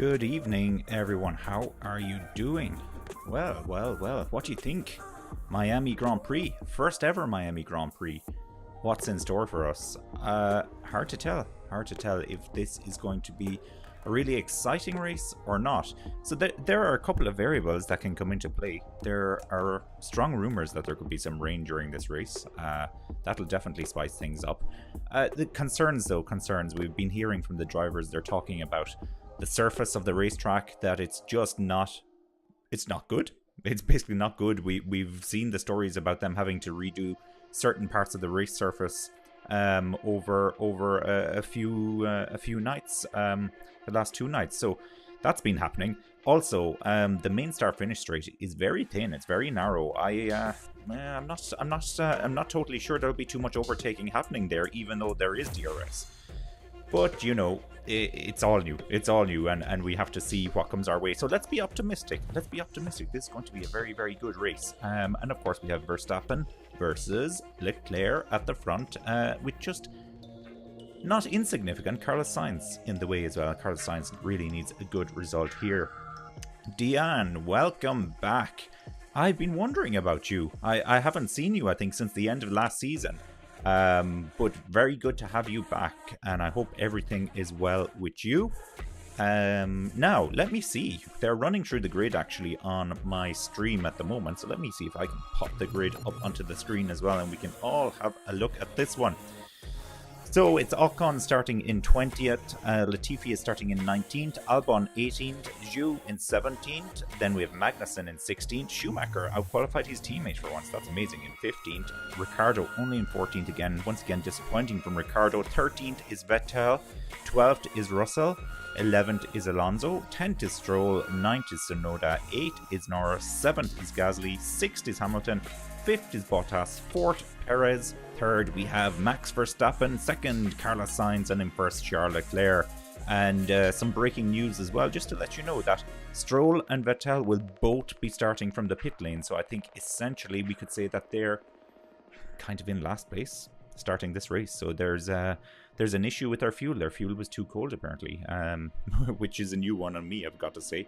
Good evening, everyone. How are you doing? Well, what do you think? Miami Grand Prix, first ever Miami Grand Prix. What's in store for us? Hard to tell. Hard to tell if this is going to be a really exciting race or not. So there are a couple of variables that can come into play. There are strong rumors that there could be some rain during this race. That'll definitely spice things up. The concerns, we've been hearing from the drivers. They're talking about the surface of the racetrack, that it's just not good. It's basically not good. We've seen the stories about them having to redo certain parts of the race surface over a few nights, the last 2 nights. So that's been happening. Also, the main start finish straight is very thin. It's very narrow. I'm not totally sure there'll be too much overtaking happening there, even though there is DRS. But you know, it's all new. It's all new, and we have to see what comes our way. So let's be optimistic. This is going to be a very, very good race. And of course, we have Verstappen versus Leclerc at the front, with just not insignificant Carlos Sainz in the way as well. Carlos Sainz really needs a good result here. Deanne, welcome back. I've been wondering about you. I haven't seen you, I think, since the end of last season. But very good to have you back, and I hope everything is well with you. Now, let me see. They're running through the grid actually on my stream at the moment, so let me see if I can pop the grid up onto the screen as well, and we can all have a look at this one. So it's Ocon starting in 20th, Latifi is starting in 19th, Albon 18th, Zhou in 17th, then we have Magnussen in 16th, Schumacher outqualified his teammate for once, that's amazing, in 15th, Ricciardo only in 14th again, once again disappointing from Ricciardo, 13th is Vettel, 12th is Russell, 11th is Alonso, 10th is Stroll, 9th is Tsunoda, 8th is Norris, 7th is Gasly, 6th is Hamilton, 5th is Bottas, 4th Perez, 3rd we have Max Verstappen, 2nd Carlos Sainz, and in 1st Charles Leclerc. And some breaking news as well, just to let you know that Stroll and Vettel will both be starting from the pit lane, so I think essentially we could say that they're kind of in last place starting this race. So there's an issue with their fuel. Their fuel was too cold apparently, which is a new one on me, I've got to say.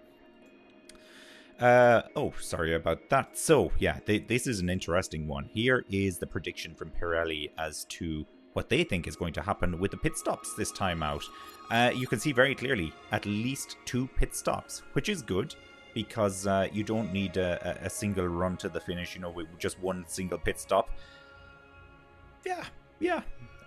Sorry about that. So yeah, this is an interesting one. Here is the prediction from Pirelli as to what they think is going to happen with the pit stops this time out. You can see very clearly at least 2 pit stops, which is good because you don't need a single run to the finish, you know, with just one single pit stop. Yeah.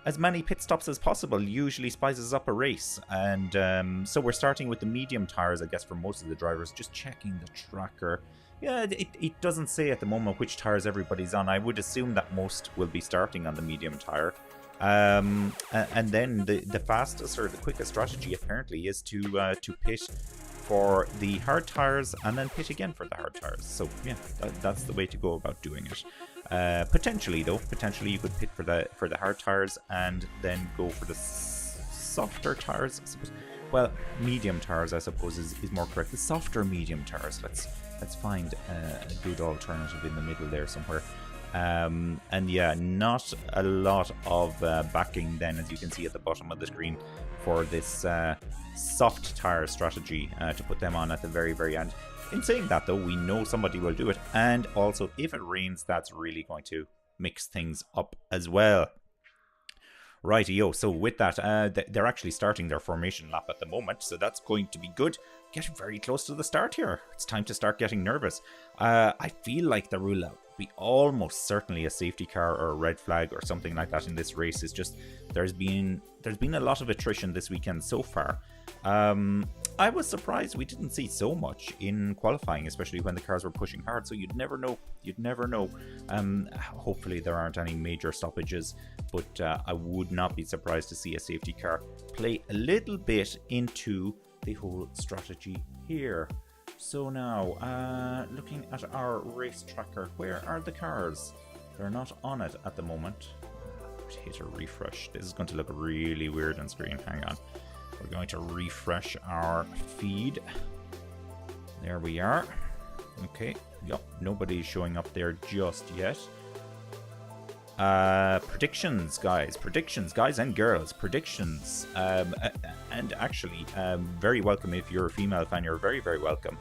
As many pit stops as possible usually spices up a race. And so we're starting with the medium tires, I guess, for most of the drivers. Just checking the tracker. Yeah, it doesn't say at the moment which tires everybody's on. I would assume that most will be starting on the medium tire. And then the fastest or the quickest strategy apparently is to pit for the hard tires and then pit again for the hard tires. So yeah, that's the way to go about doing it. Potentially you could pit for the hard tires and then go for the softer tires, I suppose. Well, medium tires, I suppose, is more correct. The softer medium tires. Let's find a good alternative in the middle there somewhere. And yeah, not a lot of backing then, as you can see at the bottom of the screen, for this soft tire strategy to put them on at the very, very end. In saying that, though, we know somebody will do it, and also if it rains, that's really going to mix things up as well. Rightio, so with that, they're actually starting their formation lap at the moment, so that's going to be good. Getting very close to the start here. It's time to start getting nervous. I feel like the rule out be almost certainly a safety car or a red flag or something like that in this race. Is just there's been a lot of attrition this weekend so far. I was surprised we didn't see so much in qualifying, especially when the cars were pushing hard, so you'd never know. Hopefully there aren't any major stoppages, but I would not be surprised to see a safety car play a little bit into the whole strategy here. So now, looking at our race tracker, where are the cars? They're not on it at the moment. Hit a refresh. This is going to look really weird on screen. Hang on. We're going to refresh our feed. There we are. Okay. Yep. Nobody's showing up there just yet. Predictions, guys and girls, predictions. And actually, very welcome if you're a female fan. You're very, very welcome.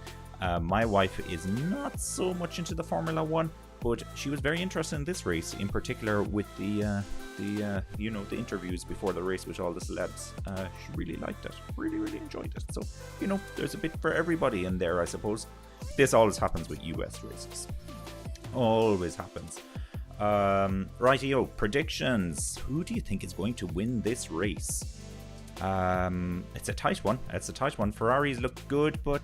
My wife is not so much into the Formula One, but she was very interested in this race, in particular with the interviews before the race with all the celebs. She really liked it, really enjoyed it. So, there's a bit for everybody in there, I suppose. This always happens with US races. Always happens. Rightio, predictions. Who do you think is going to win this race? It's a tight one. Ferraris look good, but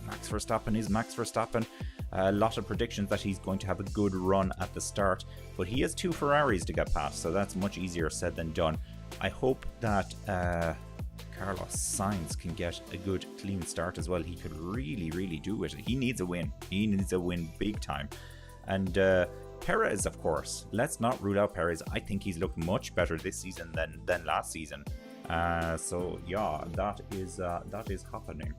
Max Verstappen is Max Verstappen. A lot of predictions that he's going to have a good run at the start, but he has 2 Ferraris to get past, so that's much easier said than done. I hope that Carlos Sainz can get a good clean start as well. He could really do it. He needs a win. He needs a win big time. And Perez, of course. Let's not rule out Perez. I think he's looked much better this season than last season. So yeah, that is happening.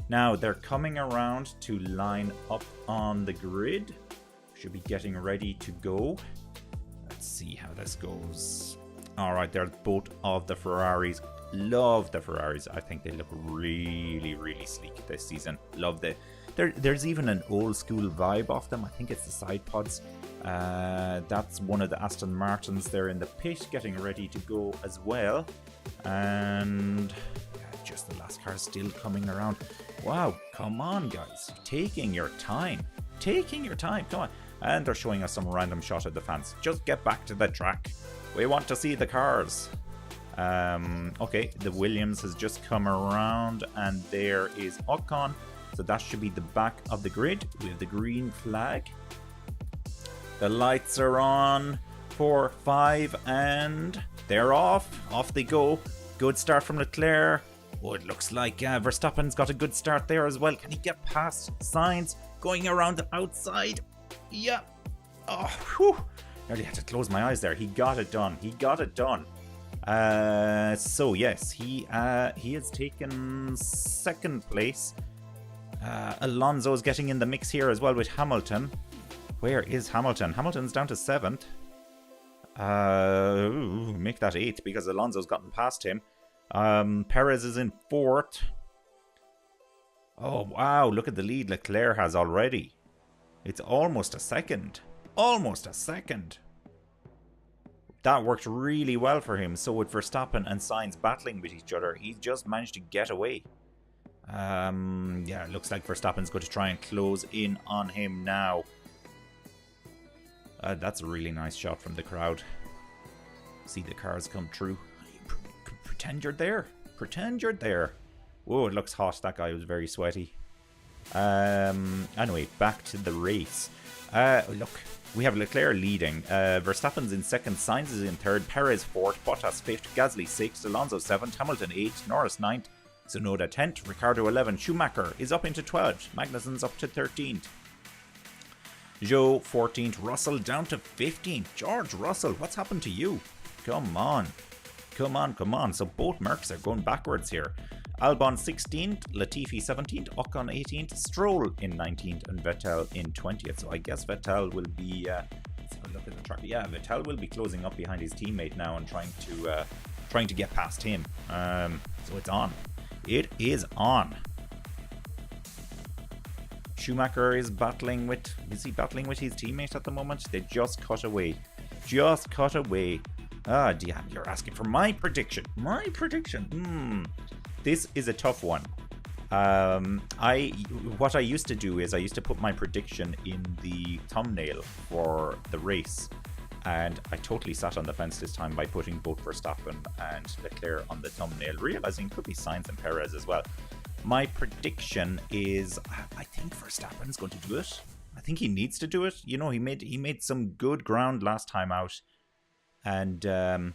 Now they're coming around to line up on the grid. Should be getting ready to go. Let's see how this goes. All right, they're both of the Ferraris. Love the Ferraris. I think they look really sleek this season. Love there's even an old school vibe off them. I think it's the side pods. That's one of the Aston Martins there in the pit getting ready to go as well. And just the last car still coming around. Wow, come on guys. Taking your time. Come on. And they're showing us some random shot of the fans. Just get back to the track. We want to see the cars. Okay, the Williams has just come around and there is Ocon. So that should be the back of the grid with the green flag. The lights are on. 4, 5, and they're off. Off they go. Good start from Leclerc. Oh, it looks like Verstappen's got a good start there as well. Can he get past Sainz? Going around the outside. Yeah. Oh, whew. Nearly had to close my eyes there. He got it done. So yes, he has taken 2nd place. Alonso's getting in the mix here as well with Hamilton. Where is Hamilton? Hamilton's down to 7th. Make that 8th because Alonso's gotten past him. Perez is in 4th. Oh wow, look at the lead Leclerc has already. It's almost a second. That worked really well for him. So with Verstappen and Sainz battling with each other, he's just managed to get away. Yeah, it looks like Verstappen's going to try and close in on him now. That's a really nice shot from the crowd. See the cars come through. Pretend you're there. Whoa, it looks hot. That guy was very sweaty. Anyway, back to the race. Look, we have Leclerc leading. Verstappen's in 2nd, Sainz is in 3rd, Perez 4th, Bottas 5th, Gasly 6th, Alonso 7th, Hamilton 8th, Norris 9th, Tsunoda 10th, Ricciardo 11th, Schumacher is up into 12th, Magnussen's up to 13th. Joe 14th, Russell down to 15th. George Russell, what's happened to you? Come on. So both Mercs are going backwards here. Albon 16th, Latifi 17th, Ocon 18th, Stroll in 19th, and Vettel in 20th. So I guess Vettel will be... let's have a look at the track. Yeah, Vettel will be closing up behind his teammate now and trying to get past him. So it's on. It is on. Schumacher is battling with... Is he battling with his teammate at the moment? They just cut away. Ah, Diane, you're asking for my prediction. This is a tough one. What I used to do is I used to put my prediction in the thumbnail for the race. And I totally sat on the fence this time by putting both Verstappen and Leclerc on the thumbnail, realizing it could be Sainz and Perez as well. My prediction is I think Verstappen's going to do it. I think he needs to do it. He made some good ground last time out. And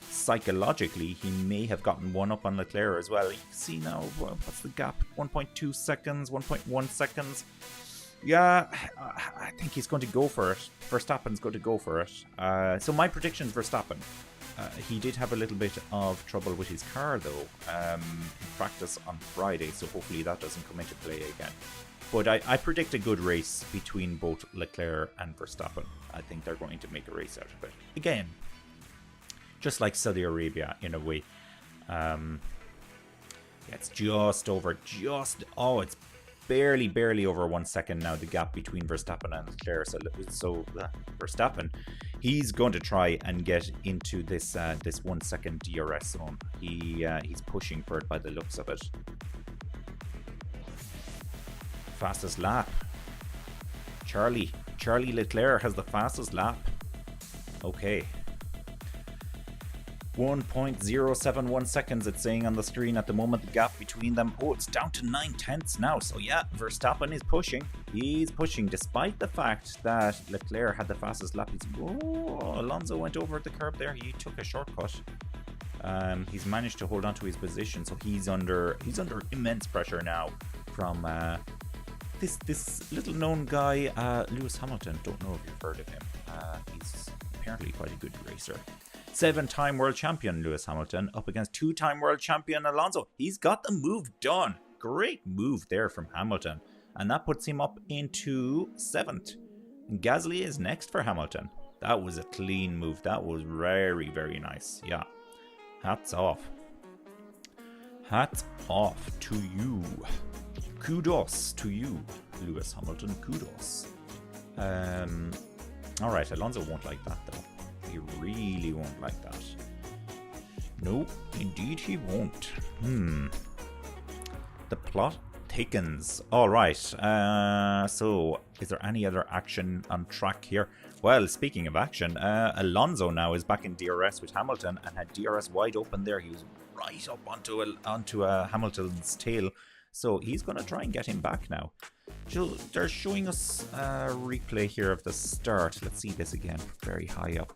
psychologically, he may have gotten one up on Leclerc as well. You can see now, what's the gap? 1.2 seconds, 1.1 seconds. Yeah, I think he's going to go for it. Verstappen's going to go for it. So my prediction is Verstappen. He did have a little bit of trouble with his car, though, in practice on Friday, so hopefully that doesn't come into play again. But I predict a good race between both Leclerc and Verstappen. I think they're going to make a race out of it. Again, just like Saudi Arabia in a way. It's just over, it's barely over 1 second now, the gap between Verstappen and Leclerc. So Verstappen, he's going to try and get into this 1 second DRS zone. He's pushing for it by the looks of it. Fastest lap. Charlie Leclerc has the fastest lap. Okay. 1.071 seconds it's saying on the screen at the moment, the gap between them. Oh, it's down to 9/10 now. So yeah, Verstappen is pushing. He's pushing despite the fact that Leclerc had the fastest lap. Alonso went over the curb there. He took a shortcut. He's managed to hold on to his position, so he's under immense pressure now from this little known guy, Lewis Hamilton. Don't know if you've heard of him. He's apparently quite a good racer. 7-time world champion Lewis Hamilton up against 2-time world champion Alonso. He's got the move done. Great move there from Hamilton. And that puts him up into 7th. And Gasly is next for Hamilton. That was a clean move. That was very, very nice. Yeah. Hats off. Hats off to you. Kudos to you, Lewis Hamilton. Kudos. Alright, Alonso won't like that though. He really won't like that. No, indeed he won't. The plot thickens. Alright, so is there any other action on track here? Well, speaking of action, Alonso now is back in DRS with Hamilton and had DRS wide open there. He was right up onto Hamilton's tail. So he's going to try and get him back now. They're showing us a replay here of the start. Let's see this again. Very high up.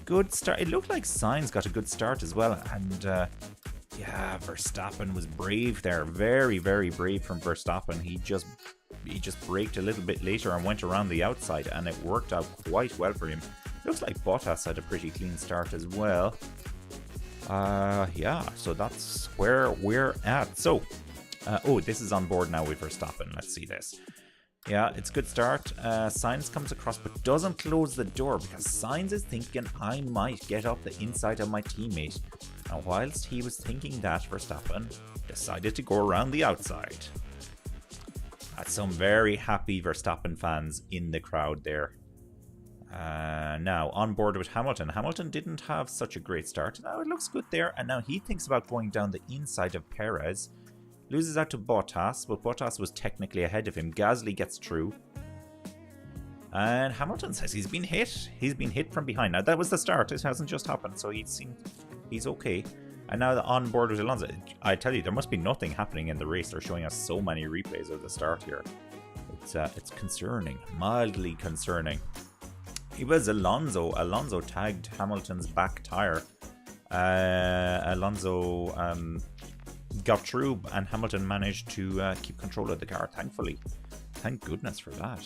Good start. It looked like Sainz got a good start as well. And yeah, Verstappen was brave there. Very, very brave from Verstappen. He just braked a little bit later and went around the outside. And it worked out quite well for him. Looks like Bottas had a pretty clean start as well. Yeah, so that's where we're at. So, this is on board now with Verstappen. Let's see this. Yeah, it's a good start. Sainz comes across but doesn't close the door because Sainz is thinking, I might get up the inside of my teammate. And whilst he was thinking that, Verstappen decided to go around the outside. That's some very happy Verstappen fans in the crowd there. Now on board with Hamilton. Hamilton didn't have such a great start. Now it looks good there, and now he thinks about going down the inside of Perez. Loses out to Bottas, but Bottas was technically ahead of him. Gasly gets through, and Hamilton says he's been hit. He's been hit from behind. Now that was the start. It hasn't just happened, so he's okay. And now on board with Alonso. I tell you, there must be nothing happening in the race. They're showing us so many replays of the start here. It's concerning, mildly concerning. It was Alonso. Alonso tagged Hamilton's back tyre. Alonso got through and Hamilton managed to keep control of the car, thankfully. Thank goodness for that.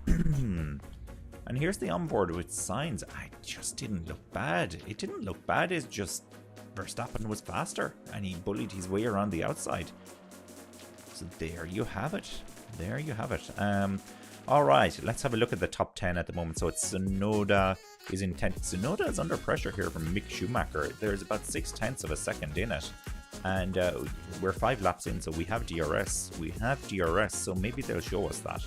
And here's the onboard with Sainz. It just didn't look bad. It didn't look bad. It's just Verstappen was faster and he bullied his way around the outside. So there you have it. There you have it. Alright, let's have a look at the top 10 at the moment. So it's Tsunoda is in 10th. Tsunoda is under pressure here from Mick Schumacher. There's about 0.6 of a second in it. And we're 5 laps in, so we have DRS. We have DRS, so maybe they'll show us that.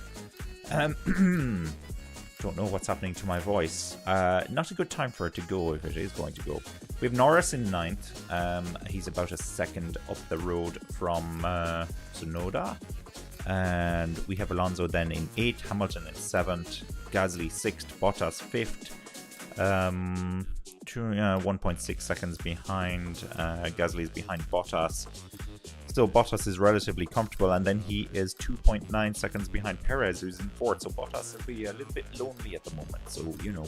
Don't know what's happening to my voice. Not a good time for it to go if it is going to go. We have Norris in 9th. He's about a second up the road from Tsunoda. And we have Alonso then in 8th, Hamilton in 7th, Gasly 6th, Bottas 5th, 1.6 seconds behind. Gasly is behind Bottas. Still, Bottas is relatively comfortable, and then he is 2.9 seconds behind Perez, who's in 4th. So Bottas will be a little bit lonely at the moment. So, you know,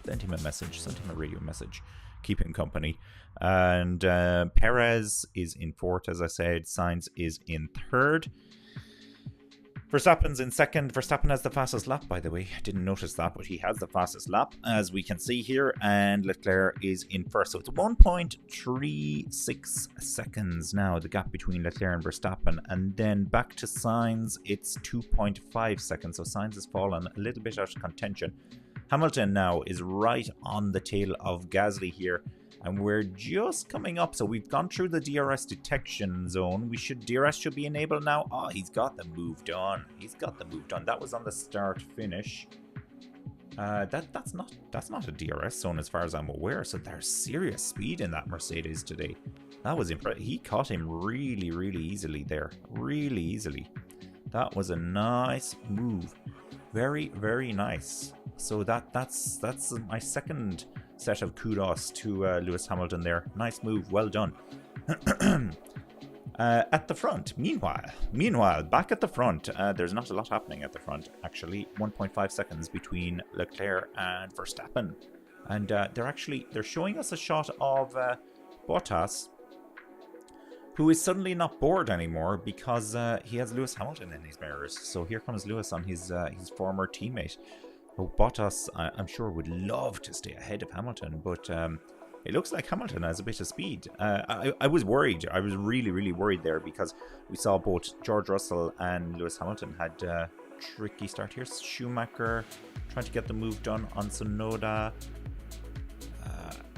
send him a message, send him a radio message, keep him company. And Perez is in 4th, as I said. Sainz is in 3rd. Verstappen's in second. Verstappen has the fastest lap, by the way. Didn't notice that, but he has the fastest lap, as we can see here. And Leclerc is in first. So it's 1.36 seconds now, the gap between Leclerc and Verstappen. And then back to Sainz, it's 2.5 seconds. So Sainz has fallen a little bit out of contention. Hamilton now is right on the tail of Gasly here. And we're just coming up, so we've gone through the DRS detection zone. DRS should be enabled now. Oh, he's got the move done. He's got the move done. That was on the start finish. That's not a DRS zone as far as I'm aware. So there's serious speed in that Mercedes today. That was impressive. He caught him really, really easily there. Really easily. That was a nice move. Very, very nice. So that's my second set of kudos to Lewis Hamilton there. Nice move, well done. At the front, meanwhile, back at the front, there's not a lot happening at the front, actually. 1.5 seconds between Leclerc and Verstappen. And they're showing us a shot of Bottas, who is suddenly not bored anymore because he has Lewis Hamilton in his mirrors. So here comes Lewis on his former teammate. Oh, Bottas, I'm sure, would love to stay ahead of Hamilton, but it looks like Hamilton has a bit of speed. I was worried. I was really, really worried there because we saw both George Russell and Lewis Hamilton had a tricky start here. Schumacher trying to get the move done on Tsunoda.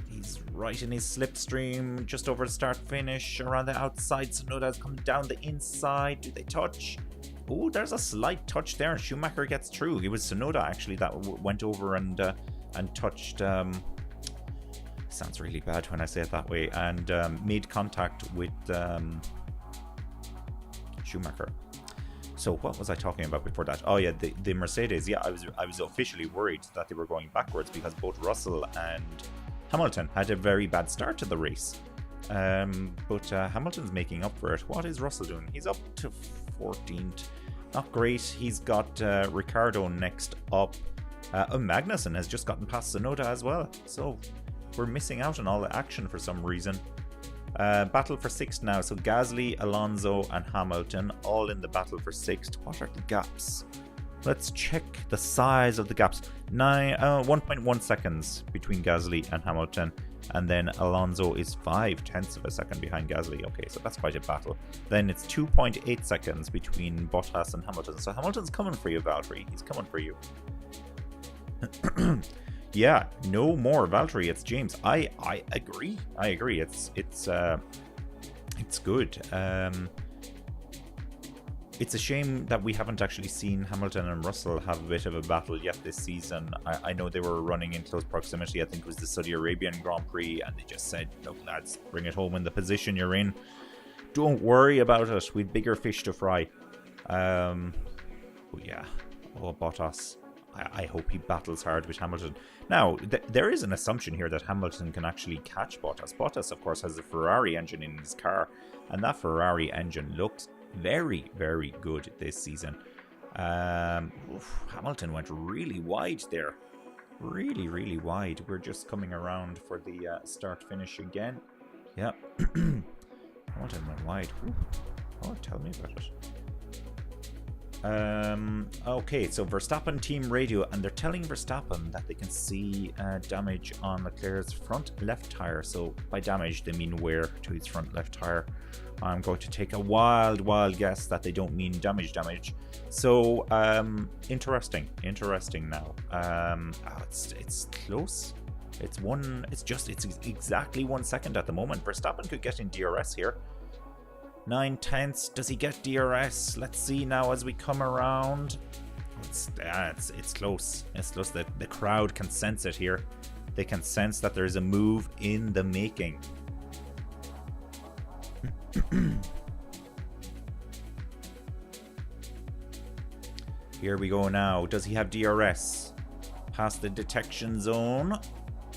He's right in his slipstream, just over the start-finish, around the outside. Tsunoda's come down the inside. Do they touch? Oh, there's a slight touch there. Schumacher gets through. It was Tsunoda actually that went over and touched. Sounds really bad when I say it that way. And made contact with Schumacher. So what was I talking about before that? Oh yeah, the Mercedes. Yeah, I was officially worried that they were going backwards because both Russell and Hamilton had a very bad start to the race. But Hamilton's making up for it. What is Russell doing? He's up to 14th. Not great. He's got Ricciardo next up. Magnussen has just gotten past Tsunoda as well. So we're missing out on all the action for some reason. Battle for 6th now. So Gasly, Alonso and Hamilton all in the battle for 6th. What are the gaps? Let's check the size of the gaps. 1.1 seconds between Gasly and Hamilton. And then Alonso is 0.5 of a second behind Gasly. Okay, so that's quite a battle. Then it's 2.8 seconds between Bottas and Hamilton. So Hamilton's coming for you, Valtteri. He's coming for you. Yeah, no more Valtteri. It's James. I agree. I agree. It's good. It's a shame that we haven't actually seen Hamilton and Russell have a bit of a battle yet this season. I know they were running in close proximity. I think it was the Saudi Arabian Grand Prix, and they just said, look, lads, bring it home in the position you're in. Don't worry about it. We've bigger fish to fry. But yeah. Oh, Bottas. I hope he battles hard with Hamilton. Now, there is an assumption here that Hamilton can actually catch Bottas. Bottas, of course, has a Ferrari engine in his car, and that Ferrari engine looks very, very good this season. Hamilton went really wide there. Really, really wide. We're just coming around for the start-finish again. Yeah. Hamilton went wide. Ooh. Oh, tell me about it. Okay, so Verstappen team radio, and they're telling Verstappen that they can see damage on Leclerc's front left tire. So by damage, they mean wear to his front left tire. I'm going to take a wild guess that they don't mean damage. So interesting now. It's close. It's exactly 1 second at the moment. Verstappen could get in DRS here. 9/10. Does he get DRS? Let's see now as we come around. It's close. It's close. The crowd can sense it here. They can sense that there's a move in the making. Here we go now. Does he have DRS? Past the detection zone.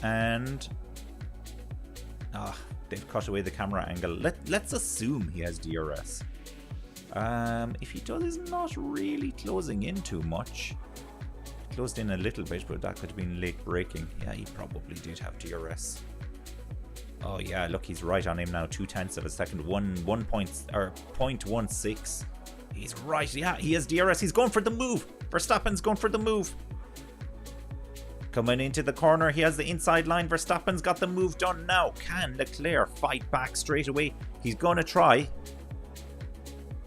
And they've cut away the camera angle. Let's assume he has DRS. If he does, he's not really closing in too much. Closed in a little bit, but that could have been late braking. Yeah, he probably did have DRS. Oh yeah, look, he's right on him now. 0.2 of a second. 0.16. He's right. Yeah, he has DRS. He's going for the move. Verstappen's going for the move. Coming into the corner, he has the inside line. Verstappen's got the move done now. Can Leclerc fight back straight away? He's going to try.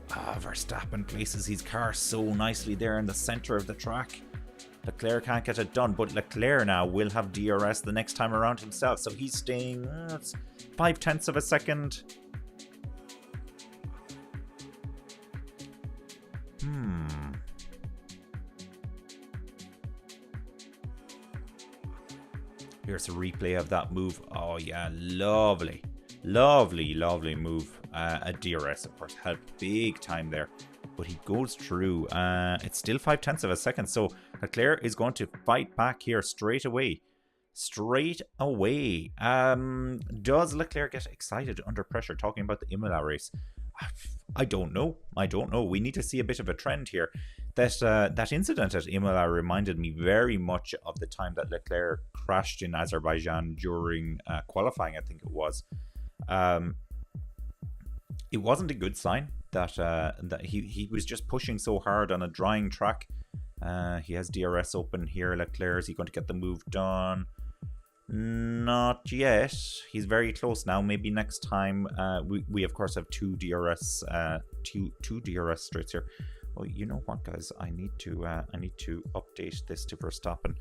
Verstappen places his car so nicely there in the center of the track. Leclerc can't get it done, but Leclerc now will have DRS the next time around himself. So he's staying 0.5 of a second. Here's a replay of that move. Oh yeah, lovely. Lovely, lovely move. A DRS, of course, helped big time there. But he goes through. It's still 0.5 of a second. So Leclerc is going to fight back here straight away. Straight away. Does Leclerc get excited under pressure talking about the Imola race? I don't know. I don't know. We need to see a bit of a trend here. That incident at Imola reminded me very much of the time that Leclerc crashed in Azerbaijan during qualifying, I think it was. It wasn't a good sign that he was just pushing so hard on a drying track. He has DRS open here. Leclerc, is he going to get the move done? Not yet. He's very close now. Maybe next time. We of course have two DRS straights here. Well, you know what, guys? I need to update this to Verstappen.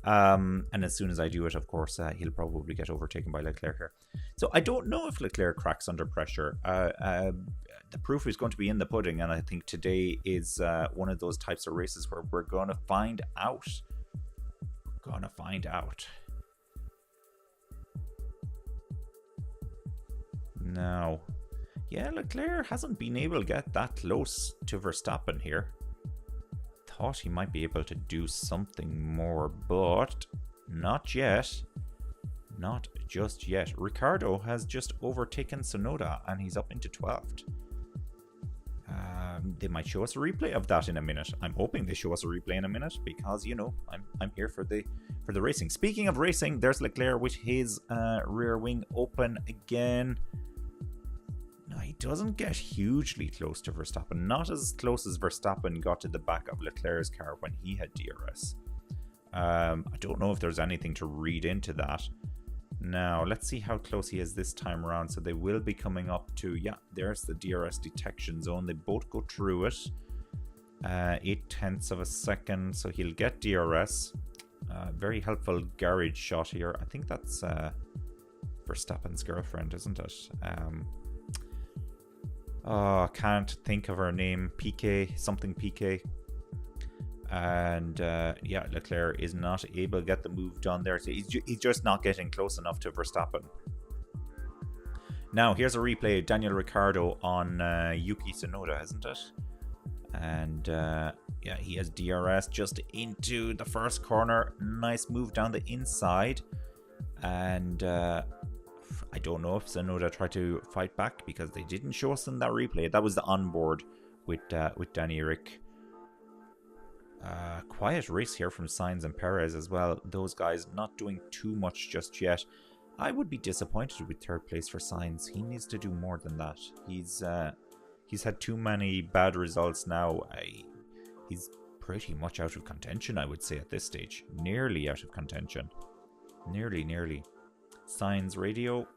And as soon as I do it, of course, he'll probably get overtaken by Leclerc here. So I don't know if Leclerc cracks under pressure. The proof is going to be in the pudding, and I think today is one of those types of races where we're going to find out. We're going to find out. Now, yeah, Leclerc hasn't been able to get that close to Verstappen here. Thought he might be able to do something more, but not yet. Not just yet. Ricciardo has just overtaken Tsunoda, and he's up into 12th. They might show us a replay of that in a minute. I'm hoping they show us a replay in a minute because, you know, I'm here for the racing. Speaking of racing, there's Leclerc with his rear wing open again. No, he doesn't get hugely close to Verstappen. Not as close as Verstappen got to the back of Leclerc's car when he had DRS. I don't know if there's anything to read into that. Now, let's see how close he is this time around. So they will be coming up to, yeah, there's the DRS detection zone. They both go through it. 0.8 of a second, so he'll get DRS. Very helpful garage shot here. I think that's Verstappen's girlfriend, isn't it? Can't think of her name. PK, something PK. And yeah, Leclerc is not able to get the move done there. So he's just not getting close enough to Verstappen. Now, here's a replay of Daniel Ricciardo on Yuki Tsunoda, isn't it? And yeah, he has DRS just into the first corner. Nice move down the inside. And I don't know if Tsunoda tried to fight back because they didn't show us in that replay. That was the onboard with Danny Rick. Quiet race here from Sainz and Perez as well. Those guys not doing too much just yet. I would be disappointed with third place for Sainz. He needs to do more than that. He's had too many bad results now. He's pretty much out of contention, I would say, at this stage. Nearly out of contention. Nearly. Sainz radio.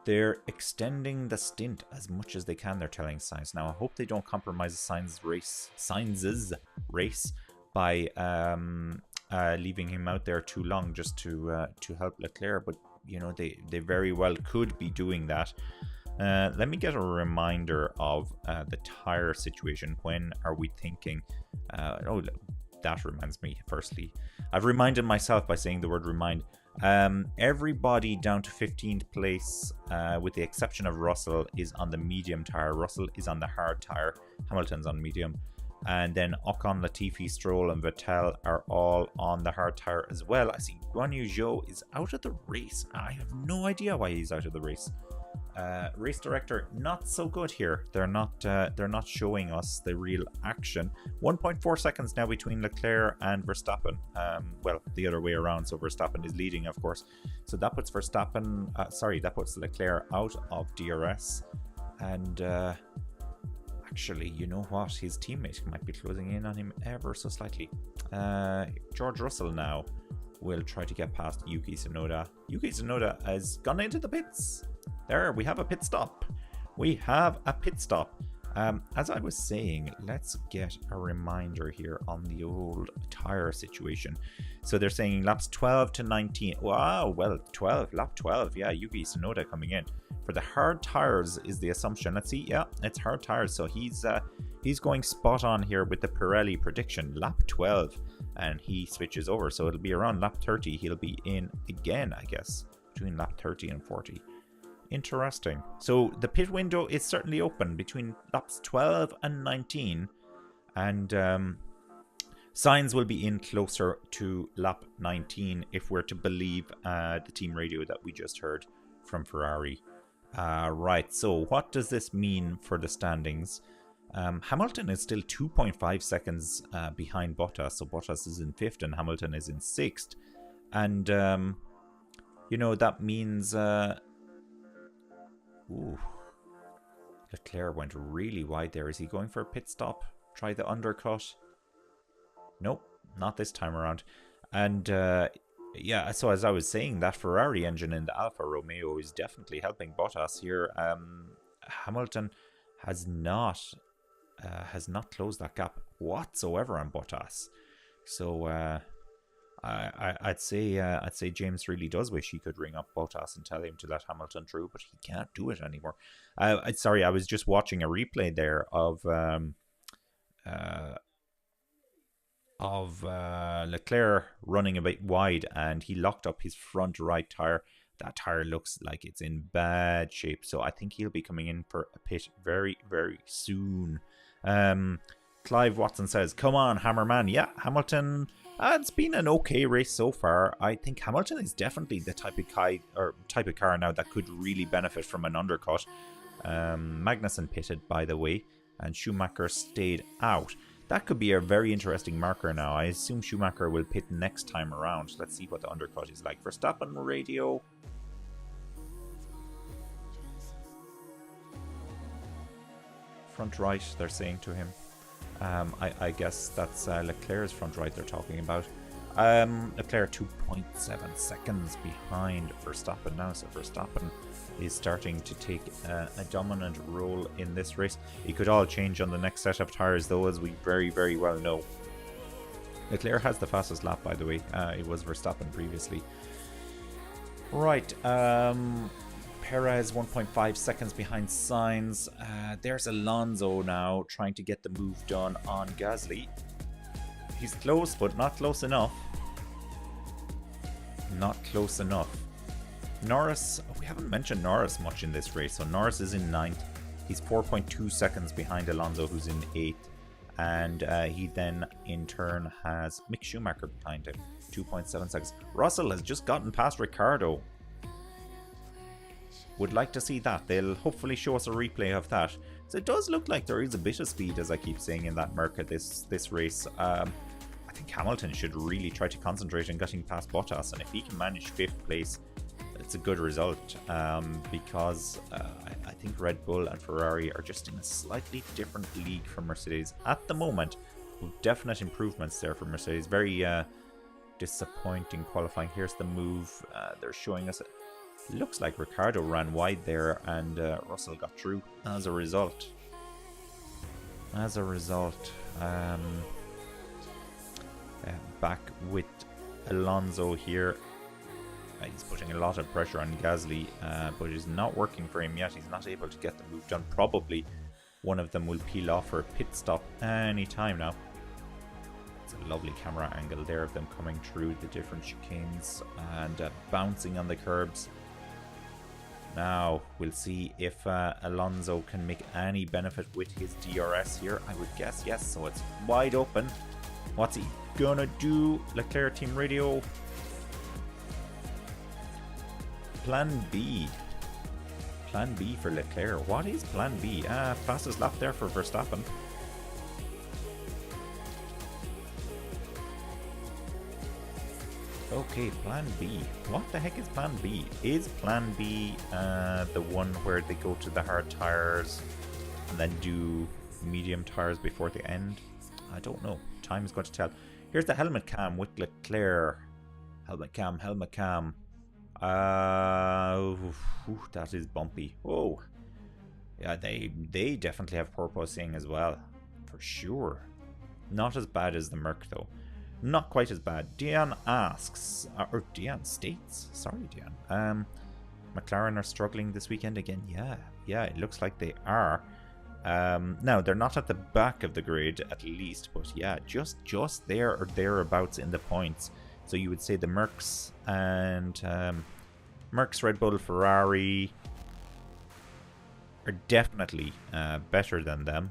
They're extending the stint as much as they can, they're telling Sainz. Now, I hope they don't compromise Sainz's race by leaving him out there too long just to help Leclerc. But, you know, they very well could be doing that. Let me get a reminder of the tyre situation. When are we thinking? Oh, that reminds me, firstly. I've reminded myself by saying the word remind. Everybody down to 15th place, with the exception of Russell, is on the medium tyre. Russell is on the hard tyre. Hamilton's on medium. And then Ocon, Latifi, Stroll and Vettel are all on the hard tyre as well. I see Guan Yu Zhou is out of the race. I have no idea why he's out of the race. Race director, not so good here. They're not showing us the real action. 1.4 seconds now between Leclerc and Verstappen. Well, the other way around. So Verstappen is leading, of course. So that puts that puts Leclerc out of DRS. And actually, you know what? His teammate might be closing in on him ever so slightly. George Russell now will try to get past Yuki Tsunoda. Yuki Tsunoda has gone into the pits. There, we have a pit stop. We have a pit stop. As I was saying, let's get a reminder here on the old tire situation. So they're saying laps 12 to 19. Wow, well, lap 12. Yeah, Yuki Tsunoda coming in. For the hard tires is the assumption. Let's see. Yeah, it's hard tires. So he's going spot on here with the Pirelli prediction. Lap 12. And he switches over. So it'll be around lap 30. He'll be in again, I guess, between lap 30 and 40. Interesting. So the pit window is certainly open between laps 12 and 19. And Sainz will be in closer to lap 19 if we're to believe the team radio that we just heard from Ferrari. Right, so what does this mean for the standings? Hamilton is still 2.5 seconds behind Bottas. So Bottas is in 5th and Hamilton is in 6th. And, that means... Leclerc went really wide there. Is he going for a pit stop? Try the undercut? Nope, not this time around. And so as I was saying, that Ferrari engine in the Alfa Romeo is definitely helping Bottas here. Hamilton has not closed that gap whatsoever on Bottas. So I'd say James really does wish he could ring up Bottas and tell him to let Hamilton through, but he can't do it anymore. Sorry, I was just watching a replay there of Leclerc running a bit wide, and he locked up his front right tire. That tire looks like it's in bad shape, so I think he'll be coming in for a pit very, very soon. Clive Watson says, "Come on, Hammerman." Yeah, Hamilton. It's been an okay race so far. I think Hamilton is definitely the type of car now that could really benefit from an undercut. Magnussen pitted, by the way, and Schumacher stayed out. That could be a very interesting marker now. I assume Schumacher will pit next time around. Let's see what the undercut is like. Verstappen radio. Front right, they're saying to him. I guess that's Leclerc's front right they're talking about. Leclerc 2.7 seconds behind Verstappen now, so Verstappen is starting to take a dominant role in this race. It could all change on the next set of tyres though, as we very, very well know. Leclerc has the fastest lap, by the way. It was Verstappen previously. Right, Perez 1.5 seconds behind Sainz. There's Alonso now trying to get the move done on Gasly. He's close, but not close enough. Not close enough. Norris, we haven't mentioned Norris much in this race. So Norris is in 9th. He's 4.2 seconds behind Alonso, who's in 8th. And he then, in turn, has Mick Schumacher behind him. 2.7 seconds. Russell has just gotten past Ricciardo. Would like to see that. They'll hopefully show us a replay of that. So it does look like there is a bit of speed, as I keep saying, in that Merca this race. I think Hamilton should really try to concentrate on getting past Bottas, and if he can manage 5th place, it's a good result, because I think Red Bull and Ferrari are just in a slightly different league from Mercedes at the moment, with definite improvements there for Mercedes. Very disappointing qualifying. Here's the move. They're showing us it. Looks like Ricciardo ran wide there, and Russell got through as a result. Back with Alonso here. He's putting a lot of pressure on Gasly, but it's not working for him yet. He's not able to get the move done. Probably one of them will peel off for a pit stop any time now. It's a lovely camera angle there of them coming through the different chicanes and bouncing on the curbs. Now we'll see if Alonso can make any benefit with his DRS here. I would guess yes, so it's wide open. What's he gonna do? Leclerc team radio. Plan B. Plan B for Leclerc. What is Plan B? Fastest lap there for Verstappen. Okay, Plan B. What the heck is Plan B? Is Plan B the one where they go to the hard tires and then do medium tires before the end? I don't know. Time is going to tell. Here's the helmet cam with Leclerc. Helmet cam, helmet cam. That is bumpy. Whoa. Yeah, they definitely have porpoising as well. For sure. Not as bad as the Merc though. Not quite as bad. Dion asks, or Dion states, sorry Dion. McLaren are struggling this weekend again. Yeah, it looks like they are. Now, they're not at the back of the grid at least, but yeah, just there or thereabouts in the points. So you would say the Mercs and Mercs, Red Bull, Ferrari are definitely better than them.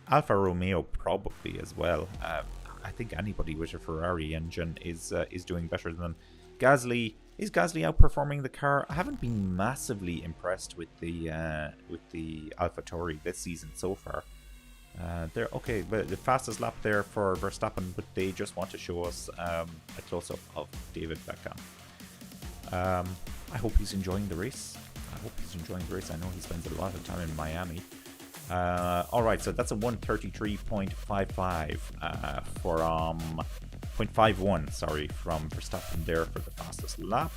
Alfa Romeo probably as well. I think anybody with a Ferrari engine is doing better than them. Gasly, is Gasly outperforming the car? I haven't been massively impressed with the AlphaTauri this season so far. They're okay, but the fastest lap there for Verstappen, but they just want to show us a close-up of David Beckham. I hope he's enjoying the race. I know he spends a lot of time in Miami. Alright, so that's a 133.55 from 0.51, sorry, from Verstappen there for the fastest lap.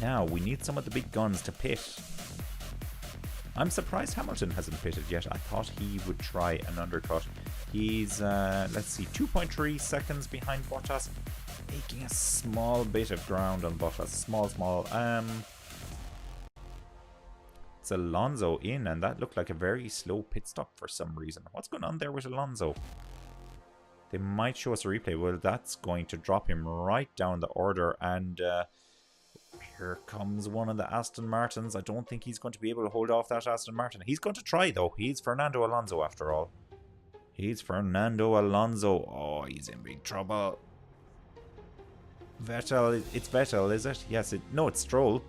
Now, we need some of the big guns to pit. I'm surprised Hamilton hasn't pitted yet. I thought he would try an undercut. He's, let's see, 2.3 seconds behind Bottas, making a small bit of ground on Bottas. Small. It's Alonso in, and that looked like a very slow pit stop for some reason. What's going on there with Alonso? They might show us a replay. Well, that's going to drop him right down the order, and here comes one of the Aston Martins. I don't think he's going to be able to hold off that Aston Martin. He's going to try, though. He's Fernando Alonso, after all. He's Fernando Alonso. Oh, he's in big trouble. Vettel. It's Vettel, is it? Yes. No, it's Stroll.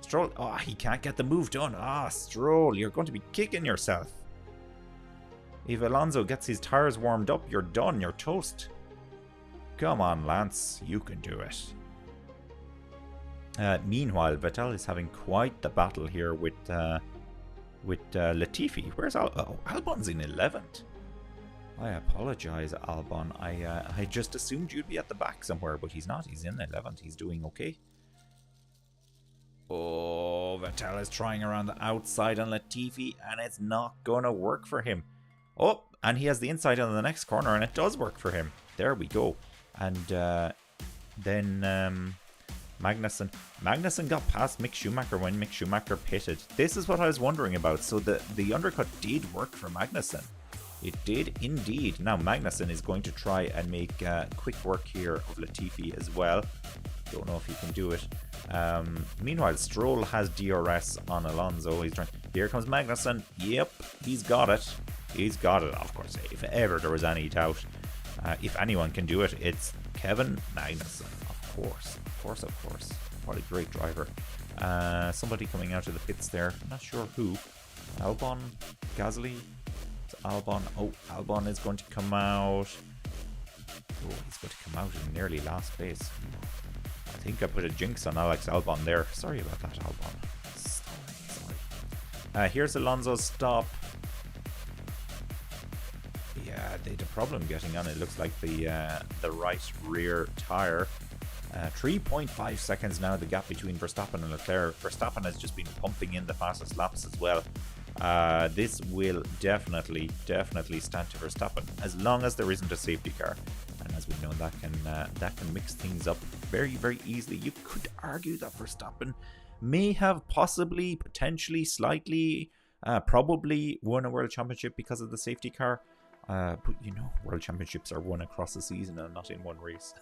Stroll. Oh, he can't get the move done. Stroll, you're going to be kicking yourself. If Alonso gets his tires warmed up, you're done. You're toast. Come on, Lance. You can do it. Meanwhile, Vettel is having quite the battle here with Latifi. Where's Albon's in 11th? I apologize, Albon. I just assumed you'd be at the back somewhere, but he's not. He's in 11th. He's doing okay. Oh, Vettel is trying around the outside on Latifi, and it's not going to work for him. Oh, and he has the inside on the next corner, and it does work for him. There we go. And then Magnussen got past Mick Schumacher when Mick Schumacher pitted. This is what I was wondering about. So the undercut did work for Magnussen. It did indeed. Now Magnussen is going to try and make quick work here of Latifi as well. Don't know if he can do it. Meanwhile, Stroll has DRS on Alonso. He's trying. Here comes Magnussen. Yep, he's got it. He's got it. Of course, if ever there was any doubt, if anyone can do it, it's Kevin Magnussen. Of course. What a great driver. Somebody coming out of the pits there. Not sure who. Albon, Gasly. It's Albon. Oh, Albon is going to come out. Oh, he's going to come out in nearly last place. I think I put a jinx on Alex Albon there. Sorry about that, Albon. Sorry. Here's Alonso's stop. Yeah, they had a problem getting on. It looks like the right rear tire. 3.5 seconds now, the gap between Verstappen and Leclerc. Verstappen has just been pumping in the fastest laps as well. This will definitely stand to Verstappen as long as there isn't a safety car. And as we know, that can mix things up very, very easily. You could argue that Verstappen may have possibly, potentially, slightly, probably won a world championship because of the safety car. But you know, world championships are won across the season and not in one race.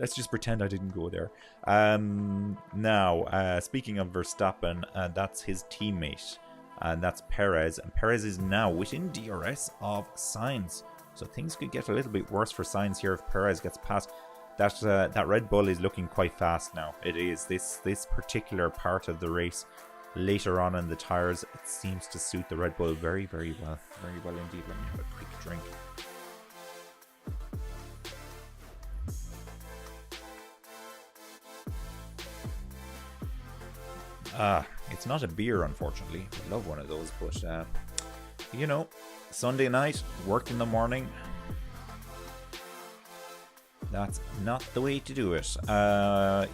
Let's just pretend I didn't go there. Now, speaking of Verstappen, that's his teammate, and that's Perez. And Perez is now within DRS of Sainz. So things could get a little bit worse for Sainz here if Perez gets past. That Red Bull is looking quite fast now. It is. This particular part of the race, later on in the tyres, it seems to suit the Red Bull very, very well. Very well indeed. Let me have a quick drink. It's not a beer, unfortunately. I'd love one of those, but you know, Sunday night, work in the morning. That's not the way to do it. Perez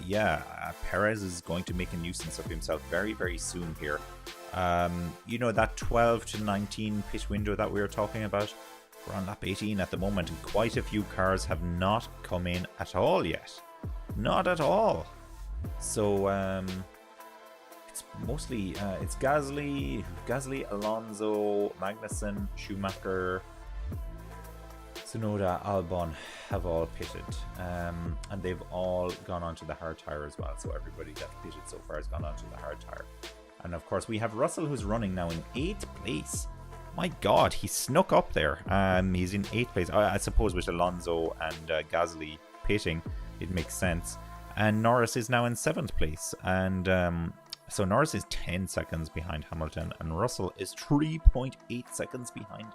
is going to make a nuisance of himself very, very soon here. You know, that 12 to 19 pit window that we were talking about? We're on lap 18 at the moment, and quite a few cars have not come in at all yet. Not at all. So, it's mostly, it's Gasly, Alonso, Magnussen, Schumacher, Tsunoda, Albon have all pitted, and they've all gone onto the hard tyre as well. So everybody that's pitted so far has gone onto the hard tyre. And of course we have Russell, who's running now in 8th place. My God, he snuck up there. He's in 8th place. I suppose with Alonso and Gasly pitting, it makes sense. And Norris is now in 7th place. And so Norris is 10 seconds behind Hamilton, and Russell is 3.8 seconds behind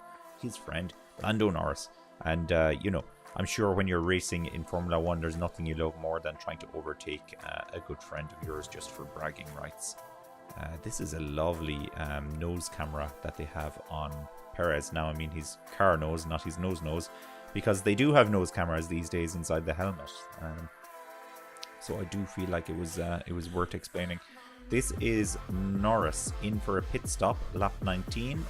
his friend Lando Norris. And, you know, I'm sure when you're racing in Formula 1, there's nothing you love more than trying to overtake a good friend of yours just for bragging rights. This is a lovely nose camera that they have on Perez. Now, I mean his car nose, not his nose, because they do have nose cameras these days inside the helmet. So I do feel like it was worth explaining. This is Norris in for a pit stop, lap 19.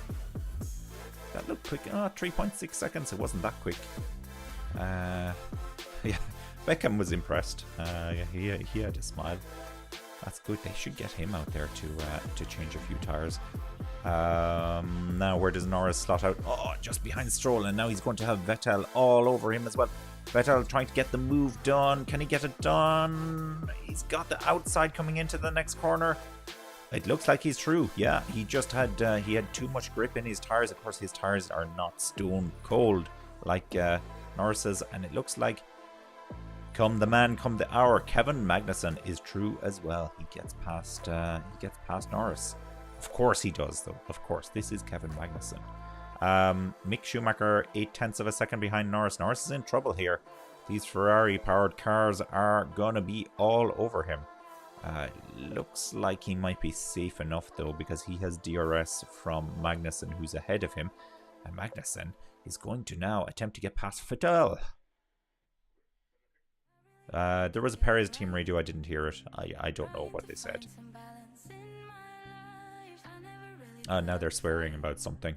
That looked quick. 3.6 seconds. It wasn't that quick. Yeah, Beckham was impressed. He had a smile. That's good. They should get him out there to change a few tires. Now, where does Norris slot out? Oh, just behind Stroll, and now he's going to have Vettel all over him as well. Vettel trying to get the move done. Can he get it done? He's got the outside coming into the next corner. It looks like he's through. Yeah, he just had too much grip in his tires. Of course, his tires are not stone cold like Norris's, and it looks like come the man, come the hour. Kevin Magnussen is true as well. He gets past Norris. Of course he does, though. Of course, this is Kevin Magnussen. Mick Schumacher 0.8 of a second behind Norris. Norris is in trouble here. These Ferrari-powered cars are gonna be all over him. Looks like he might be safe enough though, because he has DRS from Magnussen, who's ahead of him, and Magnussen is going to now attempt to get past Vettel. There was a Perez team radio. I didn't hear it. I don't know what they said. Now they're swearing about something.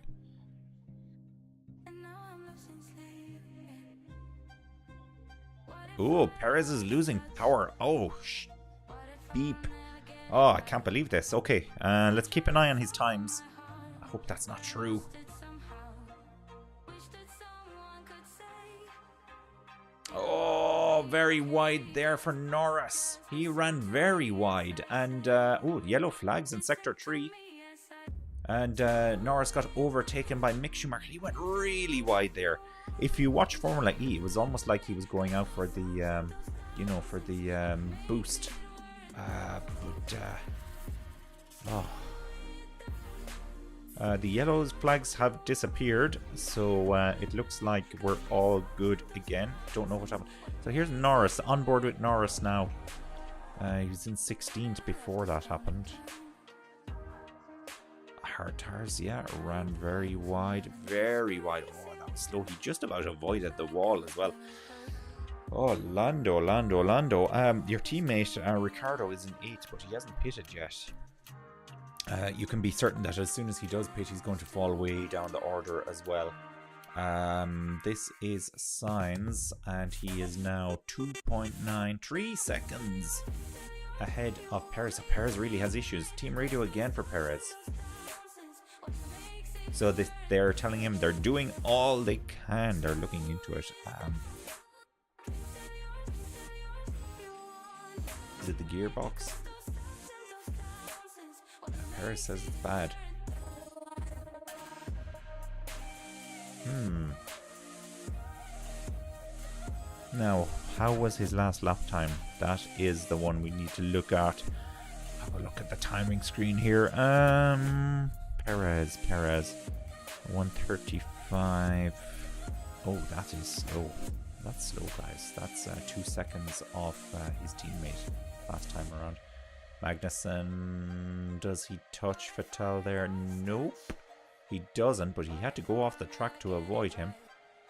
Oh, Perez is losing power. Oh, beep. Oh, I can't believe this. Okay, let's keep an eye on his times. I hope that's not true. Oh, very wide there for Norris. He ran very wide. And, yellow flags in Sector 3. And Norris got overtaken by Mick Schumacher. He went really wide there. If you watch Formula E, it was almost like he was going out for the, boost. The yellow flags have disappeared, so it looks like we're all good again. Don't know what happened. So here's Norris, on board with Norris now. He was in 16th before that happened. Hard tires, yeah, ran very wide, very wide. Oh, that was slow. He just about avoided the wall as well. Oh, Lando. Your teammate, Ricciardo, is in 8th, but he hasn't pitted yet. You can be certain that as soon as he does pit, he's going to fall way down the order as well. This is Sainz, and he is now 2.93 seconds ahead of Perez. So Perez really has issues. Team radio again for Perez. So they're telling him they're doing all they can. They're looking into it. Is it the gearbox? Perez says it's bad. Now, how was his last lap time? That is the one we need to look at. Have a look at the timing screen here. Perez, 135. Oh, that is slow. That's slow, guys. That's 2 seconds off his teammate last time around. Magnussen, does he touch Vettel there? Nope, he doesn't, but he had to go off the track to avoid him.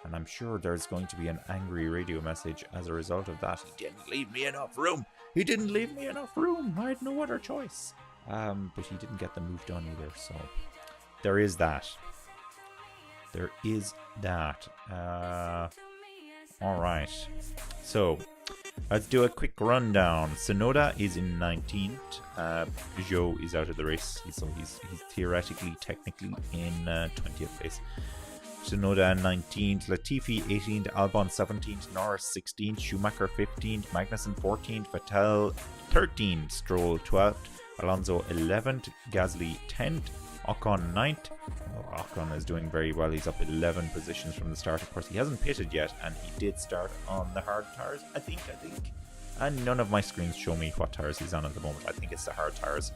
And I'm sure there's going to be an angry radio message as a result of that. He didn't leave me enough room. He didn't leave me enough room. I had no other choice. But he didn't get the move done either. So there is that. There is that. All right. So let's do a quick rundown. Tsunoda is in 19th. Zhou is out of the race. So he's theoretically, technically in 20th place. Tsunoda 19th, Latifi 18th, Albon 17th, Norris 16th, Schumacher 15th, Magnussen 14th, Vettel 13th, Stroll 12th, Alonso 11th, Gasly 10th, Ocon 9th. Oh, Ocon is doing very well. He's up 11 positions from the start. Of course, he hasn't pitted yet, and he did start on the hard tires, I think. And none of my screens show me what tires he's on at the moment. I think it's the hard tires.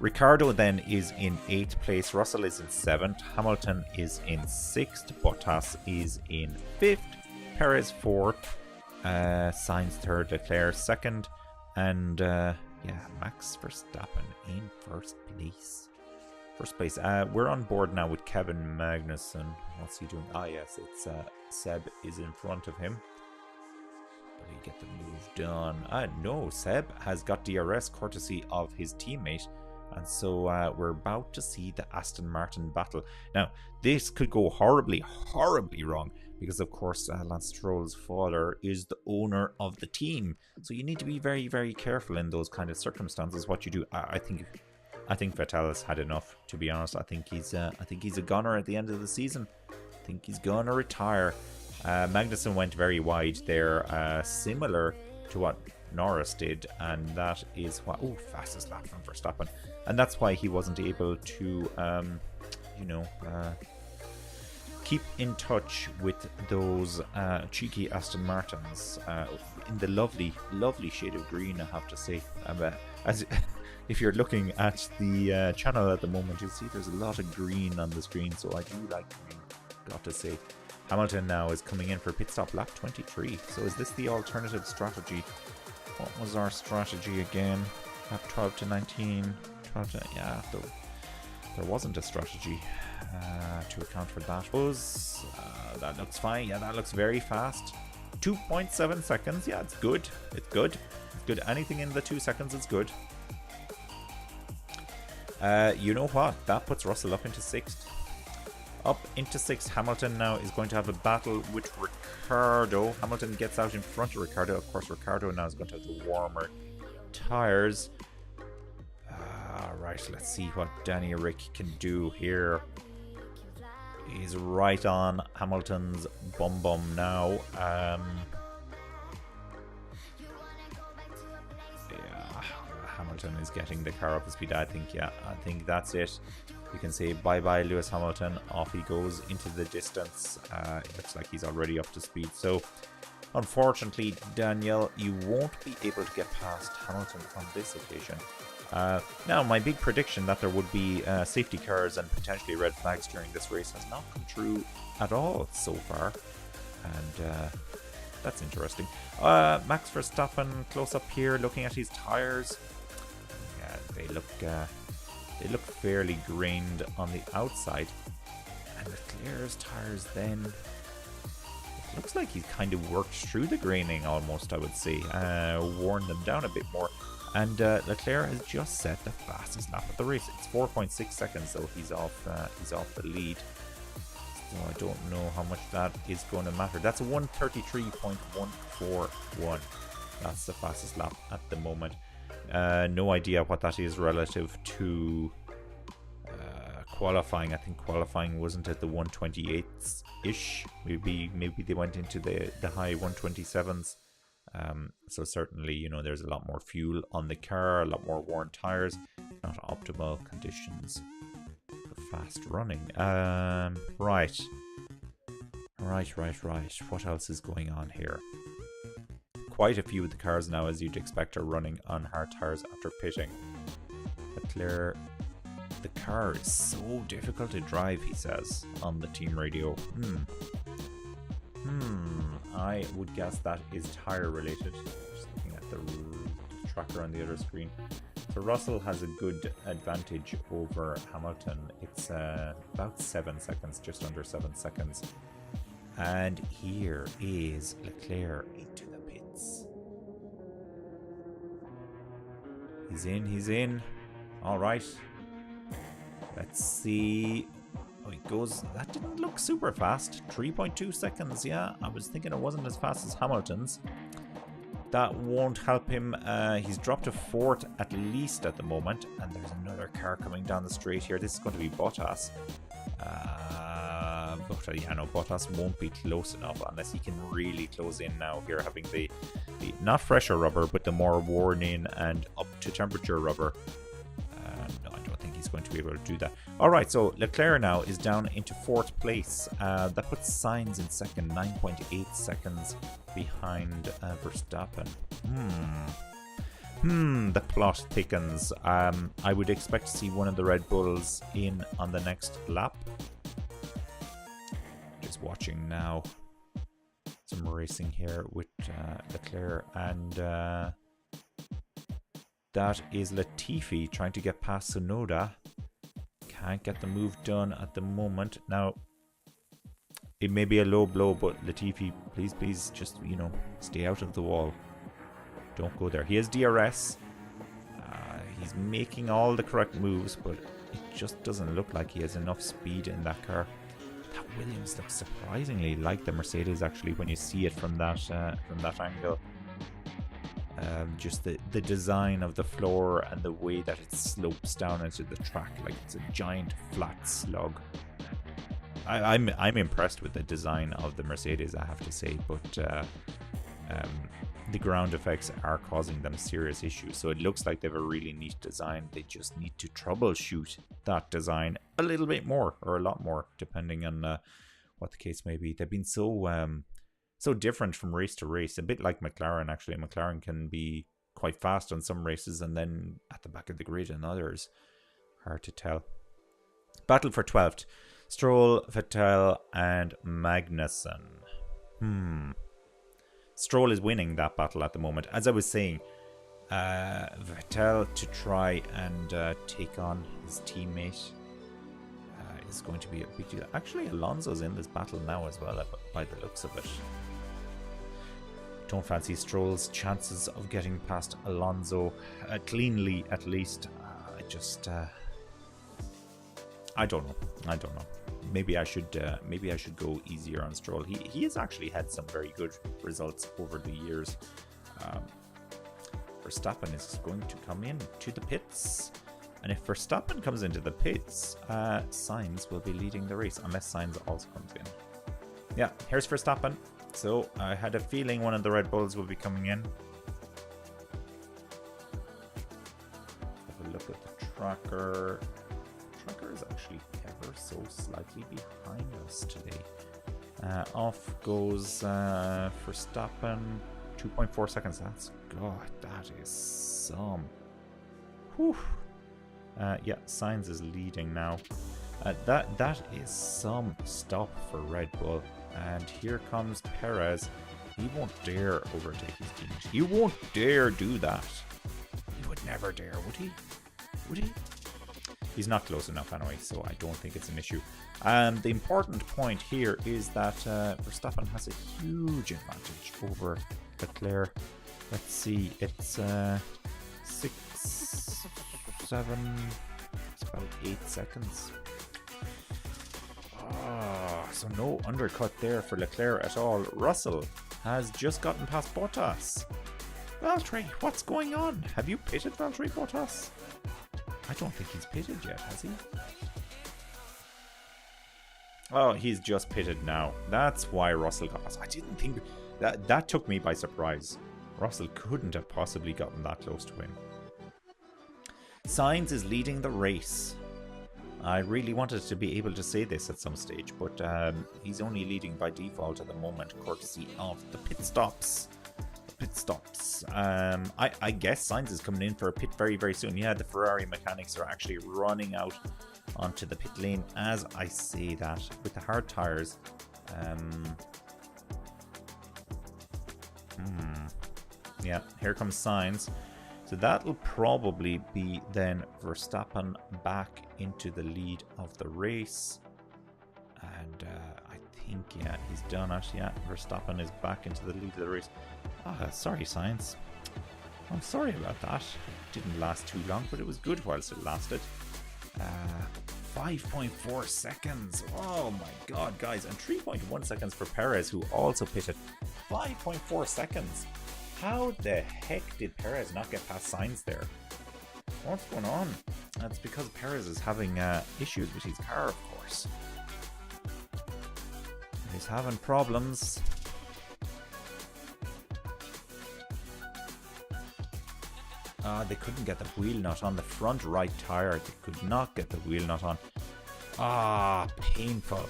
Ricciardo then is in 8th place, Russell is in 7th, Hamilton is in 6th, Bottas is in 5th, Perez 4th, Sainz 3rd, Leclerc 2nd, and Max Verstappen in 1st place. We're on board now with Kevin Magnussen. What's he doing? Ah yes, it's Seb is in front of him. But he get the move done. No, Seb has got DRS courtesy of his teammate. And so we're about to see the Aston Martin battle. Now, this could go horribly, horribly wrong. Because, of course, Lance Stroll's father is the owner of the team. So you need to be very, very careful in those kind of circumstances. What you do, I think Vettel has had enough, to be honest. I think he's a gunner at the end of the season. I think he's going to retire. Magnussen went very wide there, similar to what Norris did, and that is why fastest lap from Verstappen, and that's why he wasn't able to keep in touch with those cheeky Aston Martins in the lovely shade of green, I have to say. If you're looking at the channel at the moment, you'll see there's a lot of green on the screen, so I do like green, got to say. Hamilton now is coming in for pit stop lap 23. So is this the alternative strategy? What was our strategy again? Lap 12 to 19. 12 to, yeah, there wasn't a strategy to account for that. That looks fine. Yeah, that looks very fast. 2.7 seconds. Yeah, it's good. It's good. It's good. Anything in the 2 seconds is good. You know what? That puts Russell up into 6th. Up into 6th. Hamilton now is going to have a battle with Ricciardo. Hamilton gets out in front of Ricciardo. Of course, Ricciardo now is going to have the warmer tires. Right, let's see what Danny Rick can do here. He's right on Hamilton's bum now. Hamilton is getting the car up to speed. I think that's it. You can say bye-bye Lewis Hamilton. Off he goes into the distance. It looks like he's already up to speed. So, unfortunately, Daniel, you won't be able to get past Hamilton on this occasion. Now, my big prediction that there would be safety cars and potentially red flags during this race has not come true at all so far. And that's interesting. Max Verstappen close up here, looking at his tires. Yeah, they look fairly grained on the outside. And Leclerc's tires then, it looks like he's kind of worked through the graining almost, I would say. Worn them down a bit more. And Leclerc has just set the fastest lap of the race. It's 4.6 seconds, so he's off the lead. So I don't know how much that is going to matter. That's a 133.141. That's the fastest lap at the moment. No idea what that is relative to qualifying. I think qualifying wasn't at the 128s-ish. Maybe they went into the high 127s. So certainly, there's a lot more fuel on the car, a lot more worn tires, not optimal conditions for fast running. Right. What else is going on here? Quite a few of the cars now, as you'd expect, are running on hard tires after pitting. Leclerc, the car is so difficult to drive, he says on the team radio. I would guess that is tire related. Just looking at the tracker on the other screen. So Russell has a good advantage over Hamilton. It's about 7 seconds, just under 7 seconds. And here is Leclerc into the pits. He's in. All right. Let's see. Oh, he goes. That didn't look super fast. 3.2 seconds. Yeah, I was thinking it wasn't as fast as Hamilton's. That won't help him. He's dropped to 4th at least at the moment. And there's another car coming down the straight here. This is going to be Bottas. Bottas won't be close enough unless he can really close in now here, having the not fresher rubber, but the more worn in and up to temperature rubber. No, I don't think he's going to be able to do that. Alright, so Leclerc now is down into 4th place. That puts Sainz in 2nd, 9.8 seconds behind Verstappen. The plot thickens. I would expect to see one of the Red Bulls in on the next lap. Just watching now some racing here with Leclerc, and that is Latifi trying to get past Tsunoda. Can't get the move done at the moment. Now, it may be a low blow, but Latifi, please, just, stay out of the wall. Don't go there. He has DRS. He's making all the correct moves, but it just doesn't look like he has enough speed in that car. That Williams looks surprisingly like the Mercedes, actually, when you see it from that angle. Just the design of the floor and the way that it slopes down into the track like it's a giant flat slug. I'm impressed with the design of the Mercedes, I have to say, but the ground effects are causing them serious issues. So it looks like they have a really neat design. They just need to troubleshoot that design a little bit more, or a lot more, depending on what the case may be. They've been so different from race to race, a bit like McLaren. Actually, McLaren can be quite fast on some races and then at the back of the grid in others. Hard to tell. Battle for 12th. Stroll, Vettel and Magnussen. Stroll is winning that battle at the moment. As I was saying, Vettel to try and take on his teammate is going to be a big deal. Actually, Alonso's in this battle now as well, by the looks of it. Don't fancy Stroll's chances of getting past Alonso cleanly, at least. I don't know. Maybe I should go easier on Stroll. He has actually had some very good results over the years. Verstappen is going to come in to the pits, and if Verstappen comes into the pits, Sainz will be leading the race, unless Sainz also comes in. Yeah, here's Verstappen. So I had a feeling one of the Red Bulls will be coming in. Have a look at the tracker. Tracker is actually ever so slightly behind us today. Off goes Verstappen. 2.4 seconds. That is some. Whew. Yeah, Sainz is leading now. That is some stop for Red Bull. And here comes Perez. He won't dare overtake his teammate. He won't dare do that. He would never dare, would he? Would he? He's not close enough anyway, so I don't think it's an issue. The important point here is that Verstappen has a huge advantage over Leclerc. Let's see, it's 6, 7, it's about 8 seconds. So no undercut there for Leclerc at all. Russell has just gotten past Bottas. Valtteri, what's going on? Have you pitted Valtteri Bottas? I don't think he's pitted yet, has he? Oh, he's just pitted now. That's why Russell got past. I didn't think that took me by surprise. Russell couldn't have possibly gotten that close to him. Sainz is leading the race. I really wanted to be able to say this at some stage, but he's only leading by default at the moment, courtesy of the pit stops. I guess Sainz is coming in for a pit very, very soon. Yeah, the Ferrari mechanics are actually running out onto the pit lane as I say that with the hard tires. Yeah, here comes Sainz. So that'll probably be then Verstappen back into the lead of the race. And I think, yeah, he's done it. Yeah, Verstappen is back into the lead of the race. Sorry, Sainz. I'm sorry about that. It didn't last too long, but it was good whilst it lasted. 5.4 seconds. Oh my god, guys. And 3.1 seconds for Perez, who also pitted. 5.4 seconds. How the heck did Perez not get past Sainz there? What's going on? That's because Perez is having issues with his car, of course. He's having problems. They couldn't get the wheel nut on the front right tire. They could not get the wheel nut on. Painful.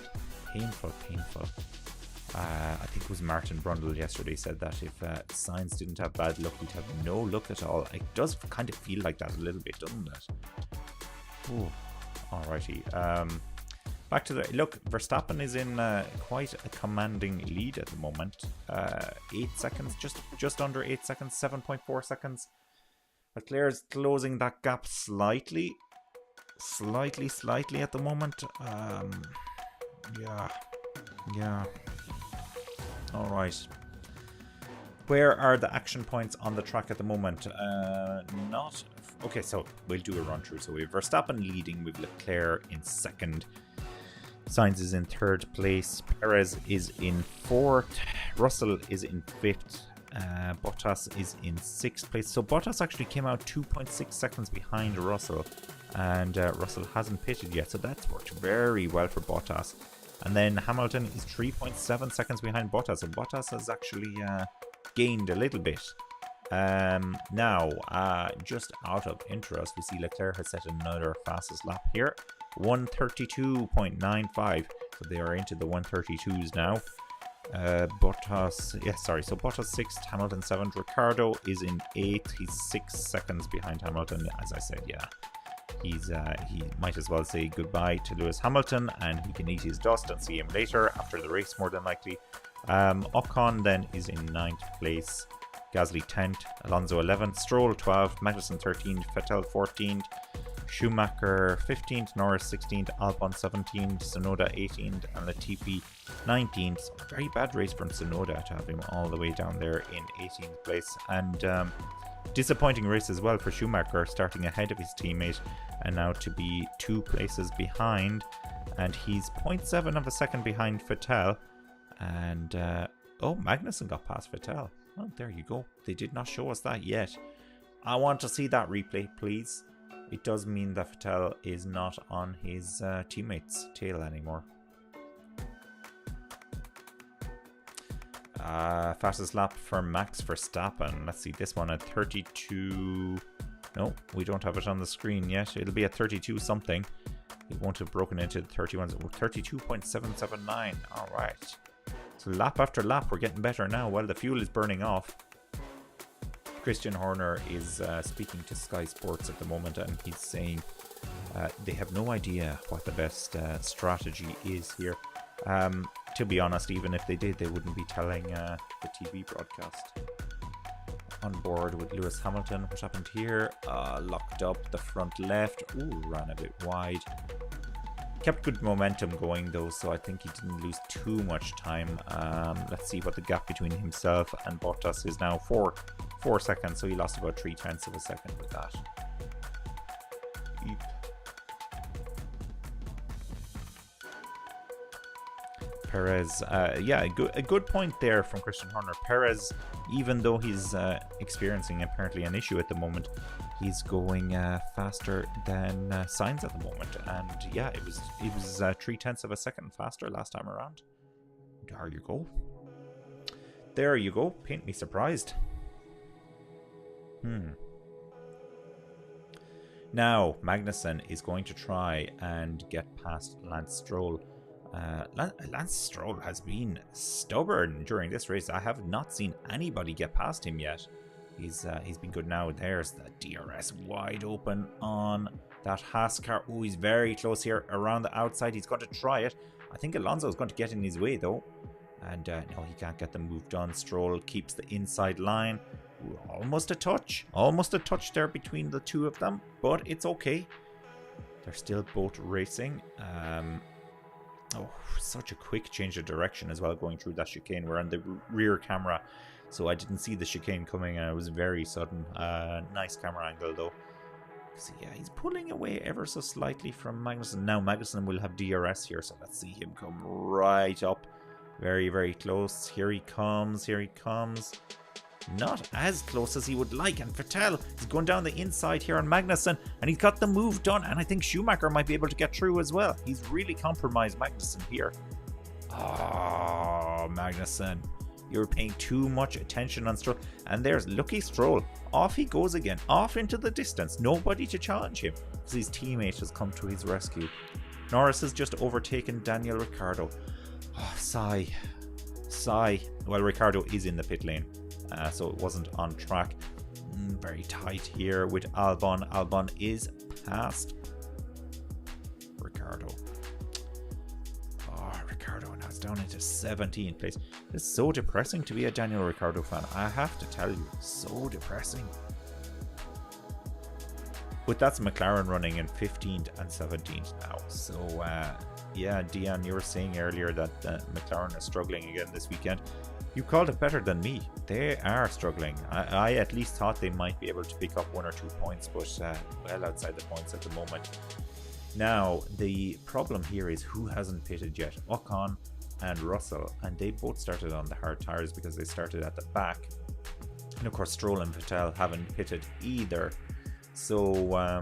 Painful. I think it was Martin Brundle yesterday said that if Sainz didn't have bad luck, he'd have no luck at all. It does kind of feel like that a little bit, doesn't it? Ooh. Alrighty. Back to the... Look, Verstappen is in quite a commanding lead at the moment. 8 seconds, just under 8 seconds, 7.4 seconds. Leclerc's closing that gap slightly at the moment. Yeah. Alright. Where are the action points on the track at the moment? Okay, so we'll do a run through. So we have Verstappen leading with Leclerc in second. Sainz is in third place. Perez is in fourth. Russell is in fifth. Bottas is in sixth place. So Bottas actually came out 2.6 seconds behind Russell. And Russell hasn't pitted yet. So that's worked very well for Bottas. And then Hamilton is 3.7 seconds behind Bottas. And Bottas has actually gained a little bit. Now, just out of interest, we see Leclerc has set another fastest lap here. 132.95. So they are into the 132s now. Bottas 6th, Hamilton 7th. Ricciardo is in 8th. He's 6 seconds behind Hamilton. As I said, yeah. He might as well say goodbye to Lewis Hamilton, and he can eat his dust and see him later after the race, more than likely. Ocon then is in 9th place. Gasly 10th, Alonso 11th, Stroll 12th, Magnussen 13th, Vettel 14th, Schumacher 15th, Norris 16th, Albon 17th, Tsunoda 18th, and Latifi 19th. So very bad race from Tsunoda to have him all the way down there in 18th place. And disappointing race as well for Schumacher, starting ahead of his teammate and now to be 2 places behind. And he's 0.7 of a second behind Vettel. And Magnussen got past Vettel. Oh, there you go. They did not show us that yet. I want to see that replay, please. It does mean that Vettel is not on his teammate's tail anymore. Fastest lap for Max Verstappen. Let's see this one at 32. No, we don't have it on the screen yet. It'll be at 32 something. It won't have broken into the 31s. 32.779. All right. So lap after lap, we're getting better now. Well, the fuel is burning off. Christian Horner is speaking to Sky Sports at the moment, and he's saying they have no idea what the best strategy is here. To be honest, even if they did, they wouldn't be telling the TV broadcast. On board with Lewis Hamilton. What happened here? Locked up the front left. Ooh, ran a bit wide. Kept good momentum going though, so I think he didn't lose too much time. Let's see what the gap between himself and Bottas is now. 4 seconds, so he lost about 0.3 of a second with that. Eep. Perez, yeah, a good point there from Christian Horner. Perez, even though he's experiencing apparently an issue at the moment, he's going faster than Sainz at the moment, and yeah, it was 0.3 of a second faster last time around. There you go. Paint me surprised. Now Magnussen is going to try and get past Lance Stroll. Lance Stroll has been stubborn during this race. I have not seen anybody get past him yet. He's been good now. There's the DRS wide open on that Haas car. Oh, he's very close here around the outside. He's going to try it. I think Alonso is going to get in his way though. And no, he can't get them moved on. Stroll keeps the inside line. almost a touch. Almost a touch there between the two of them, but it's okay. They're still both racing. Oh, such a quick change of direction as well going through that chicane. We're on the rear camera, so I didn't see the chicane coming, and it was very sudden. Nice camera angle though. So yeah, he's pulling away ever so slightly from Magnussen. Now Magnussen will have DRS here, so let's see him come right up. Very, very close. Here he comes. Here he comes. Not as close as he would like, and Vettel is going down the inside here on Magnussen, and he's got the move done, and I think Schumacher might be able to get through as well. He's really compromised Magnussen here. Oh, Magnussen, you're paying too much attention on Stroll, and there's lucky Stroll. Off he goes again, off into the distance, nobody to challenge him, because his teammate has come to his rescue. Norris has just overtaken Daniel Ricciardo. Oh, sigh. Well, Ricciardo is in the pit lane. So it wasn't on track. Very tight here with Albon. Albon is past Ricciardo. Oh, Ricciardo now is down into 17th place. It's so depressing to be a Daniel Ricciardo fan. I have to tell you, so depressing. But that's McLaren running in 15th and 17th now. So, yeah, Dion, you were saying earlier that McLaren is struggling again this weekend. You called it better than me. They are struggling. I at least thought they might be able to pick up 1 or 2 points, but well outside the points at the moment. Now, the problem here is who hasn't pitted yet? Ocon and Russell, and they both started on the hard tyres because they started at the back. And of course, Stroll and Vettel haven't pitted either. So,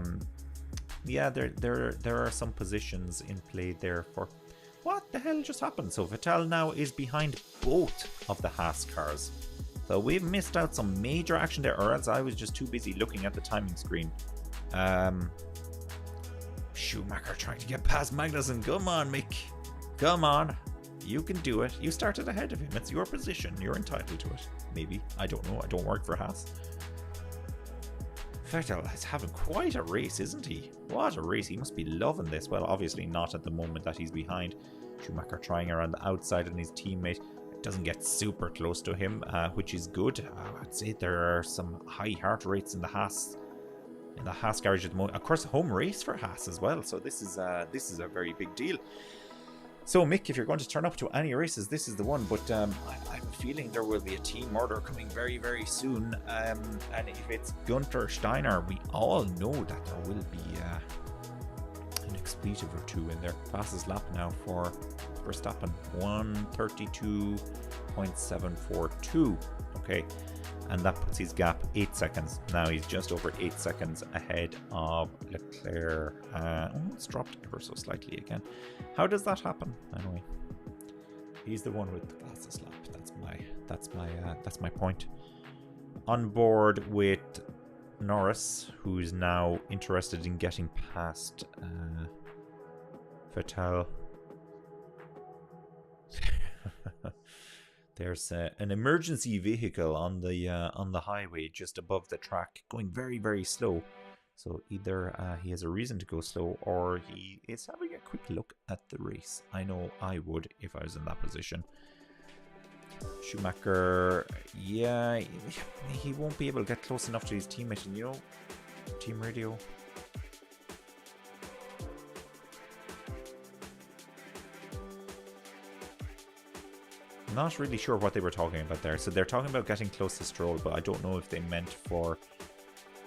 yeah, there are some positions in play there for... What the hell just happened? So Vettel now is behind both of the Haas cars. So we've missed out some major action there, or else I was just too busy looking at the timing screen. Schumacher trying to get past Magnussen. Come on, Mick. Come on. You can do it. You started ahead of him. It's your position. You're entitled to it. Maybe. I don't know. I don't work for Haas. Vettel is having quite a race, isn't he? What a race. He must be loving this. Well, obviously not at the moment that he's behind. Schumacher trying around the outside, and his teammate doesn't get super close to him, which is good. I'd say there are some high heart rates in the Haas garage at the moment. Of course, a home race for Haas as well. So this is a very big deal. So, Mick, if you're going to turn up to any races, this is the one. But I have a feeling there will be a team order coming very, very soon. And if it's Gunter Steiner, we all know that there will be an expletive or two in there. Fastest lap now for Verstappen, 1:32.742. Okay, and that puts his gap 8 seconds. Now he's just over 8 seconds ahead of Leclerc. It's dropped ever so slightly again. How does that happen? Anyway, he's the one with the fastest lap. That's my point. On board with Norris, who's now interested in getting past Vettel. There's an emergency vehicle on the highway just above the track, going very, very slow. So either he has a reason to go slow, or he is having a quick look at the race. I know I would if I was in that position. Schumacher, yeah, he won't be able to get close enough to his teammate. And team radio. Not really sure what they were talking about there. So they're talking about getting close to Stroll, but I don't know if they meant for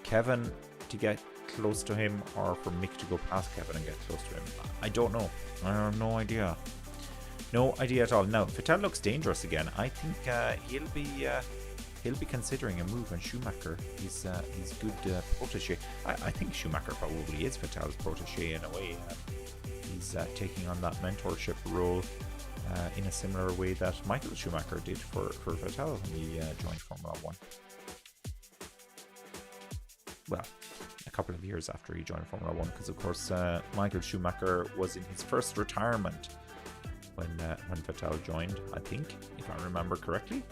Kevin to get close to him or for Mick to go past Kevin and get close to him. I don't know. I have no idea. No idea at all. Now, Vettel looks dangerous again. I think he'll be considering a move on Schumacher. He's good protege. I think Schumacher probably is Vettel's protege in a way. He's taking on that mentorship role in a similar way that Michael Schumacher did for Vettel when he joined Formula 1. Well, a couple of years after he joined Formula 1, because of course Michael Schumacher was in his first retirement when Vettel joined, I think, if I remember correctly.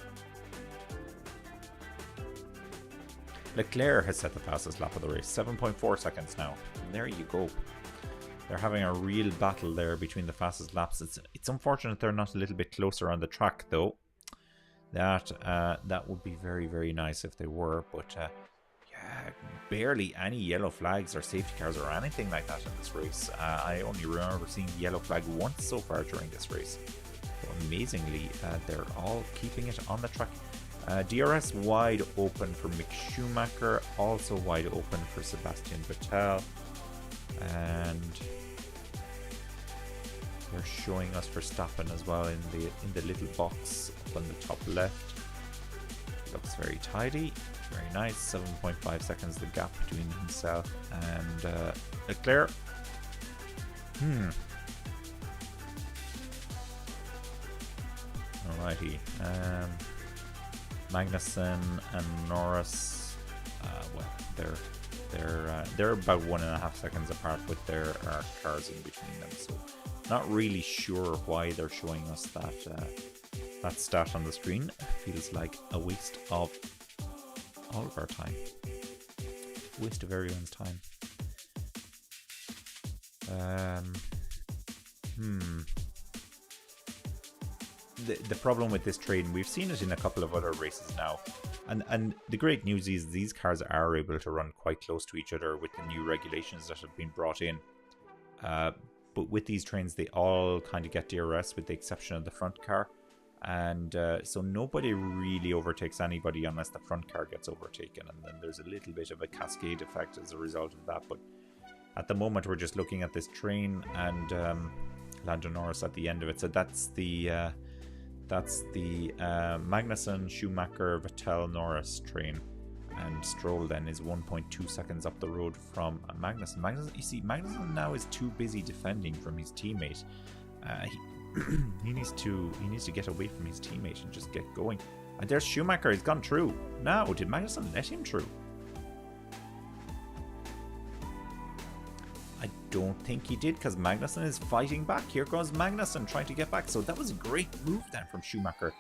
Leclerc has set the fastest lap of the race, 7.4 seconds now. And there you go. They're having a real battle there between the fastest laps. It's unfortunate they're not a little bit closer on the track, though. That would be very, very nice if they were, but yeah, barely any yellow flags or safety cars or anything like that in this race. I only remember seeing the yellow flag once so far during this race. So amazingly, they're all keeping it on the track. DRS wide open for Mick Schumacher, also wide open for Sebastian Vettel, and they're showing us Verstappen as well in the little box up on the top left. Looks very tidy, very nice. 7.5 seconds the gap between himself and Leclerc. Alrighty. Magnussen and Norris, well, they're about 1.5 seconds apart, but there are cars in between them, so not really sure why they're showing us that stat on the screen. Feels like a waste of all of our time, waste of everyone's time. The problem with this train, we've seen it in a couple of other races now, and the great news is these cars are able to run quite close to each other with the new regulations that have been brought in. But with these trains, they all kind of get DRS with the exception of the front car, and so nobody really overtakes anybody unless the front car gets overtaken, and then there's a little bit of a cascade effect as a result of that. But at the moment, we're just looking at this train and Lando Norris at the end of it. So that's the Magnussen, Schumacher, Vettel, Norris train, and Stroll then is 1.2 seconds up the road from Magnussen. You see, Magnussen now is too busy defending from his teammate. He needs to get away from his teammate and just get going. And there's Schumacher. He's gone through. Now, did Magnussen let him through? I don't think he did, because Magnussen is fighting back. Here goes Magnussen trying to get back. So that was a great move then from Schumacher.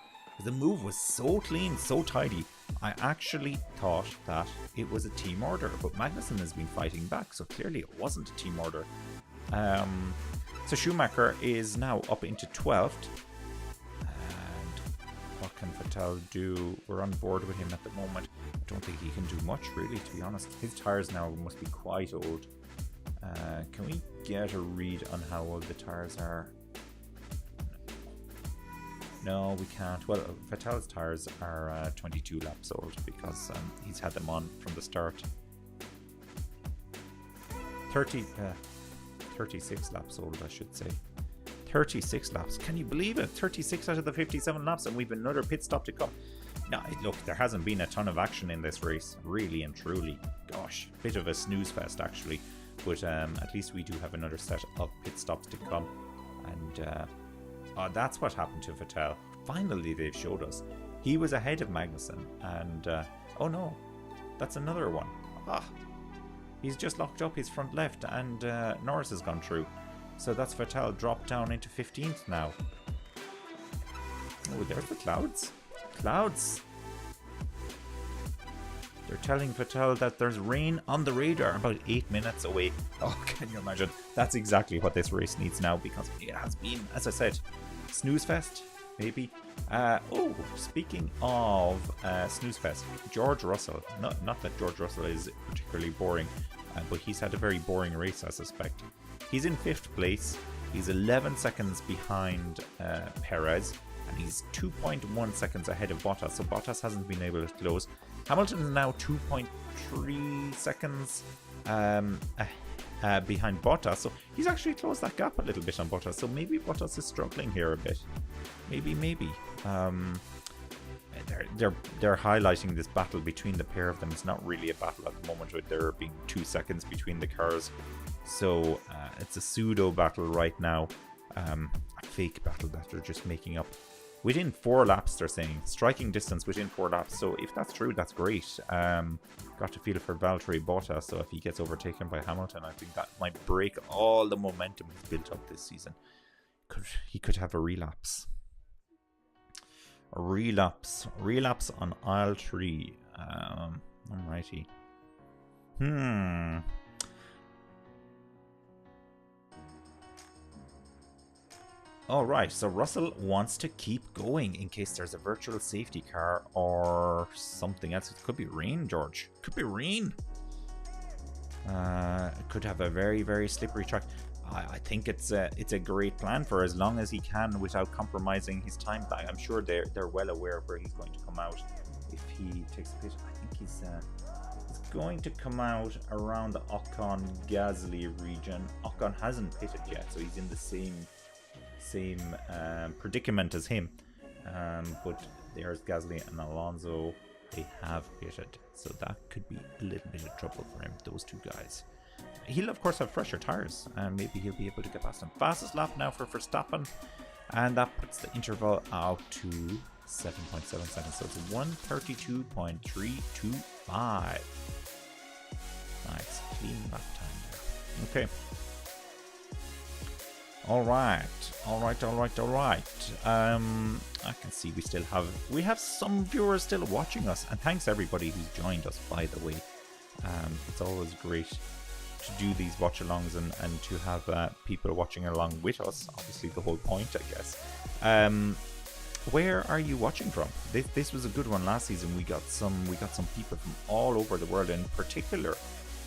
The move was so clean, so tidy. I actually thought that it was a team order, but Magnussen has been fighting back, so clearly it wasn't a team order. So Schumacher is now up into 12th. And what can Vettel do? We're on board with him at the moment. I don't think he can do much, really, to be honest. His tyres now must be quite old. Can we get a read on how old the tyres are? No, we can't. Well, Vettel's tyres are 22 laps old because he's had them on from the start. 36 laps old, I should say. 36 laps. Can you believe it? 36 out of the 57 laps, and we've another pit stop to come. Now, look, there hasn't been a ton of action in this race, really and truly. Gosh, bit of a snooze fest, actually. But at least we do have another set of pit stops to come. And that's what happened to Vettel. Finally, they've showed us. He was ahead of Magnussen. And, oh no, that's another one. He's just locked up his front left, and Norris has gone through. So that's Vettel dropped down into 15th now. Oh, there's the clouds. Clouds. They're telling Vettel that there's rain on the radar about 8 minutes away. Oh, can you imagine? That's exactly what this race needs now, because it has been, as I said, snooze fest, maybe. Oh, speaking of snooze fest, George Russell. Not that George Russell is particularly boring, but he's had a very boring race, I suspect. He's in 5th place. He's 11 seconds behind Perez, and he's 2.1 seconds ahead of Bottas. So Bottas hasn't been able to close. Hamilton is now 2.3 seconds behind Bottas, so he's actually closed that gap a little bit on Bottas. So maybe Bottas is struggling here a bit. Maybe. They're highlighting this battle between the pair of them. It's not really a battle at the moment, with there being 2 seconds between the cars. So it's a pseudo battle right now, a fake battle that they're just making up. Within 4 laps, they're saying. Striking distance within 4 laps. So if that's true, that's great. Got to feel for Valtteri Bottas. So if he gets overtaken by Hamilton, I think that might break all the momentum he's built up this season. He could have a relapse. A relapse on aisle 3. Alrighty. Alright, so Russell wants to keep going in case there's a virtual safety car or something else. It could be rain, George. Could be rain. It could have a very, very slippery track. I think it's a great plan for as long as he can without compromising his time back. I'm sure they're well aware of where he's going to come out if he takes a pit. I think he's going to come out around the Ocon Gasly region. Ocon hasn't pitted yet, so he's in the same predicament as him. But there's Gasly and Alonso. They have pitted, so that could be a little bit of trouble for him, those two guys. He'll of course have fresher tires, and maybe he'll be able to get past them. Fastest lap now for Verstappen, and that puts the interval out to 7.7 seconds, so it's 1:32.325. Nice, clean lap time there. Okay. Alright. I can see we have some viewers still watching us, and thanks everybody who's joined us, by the way. It's always great to do these watch-alongs and to have people watching along with us. Obviously the whole point, I guess. Where are you watching from? This was a good one last season. We got some people from all over the world, in particular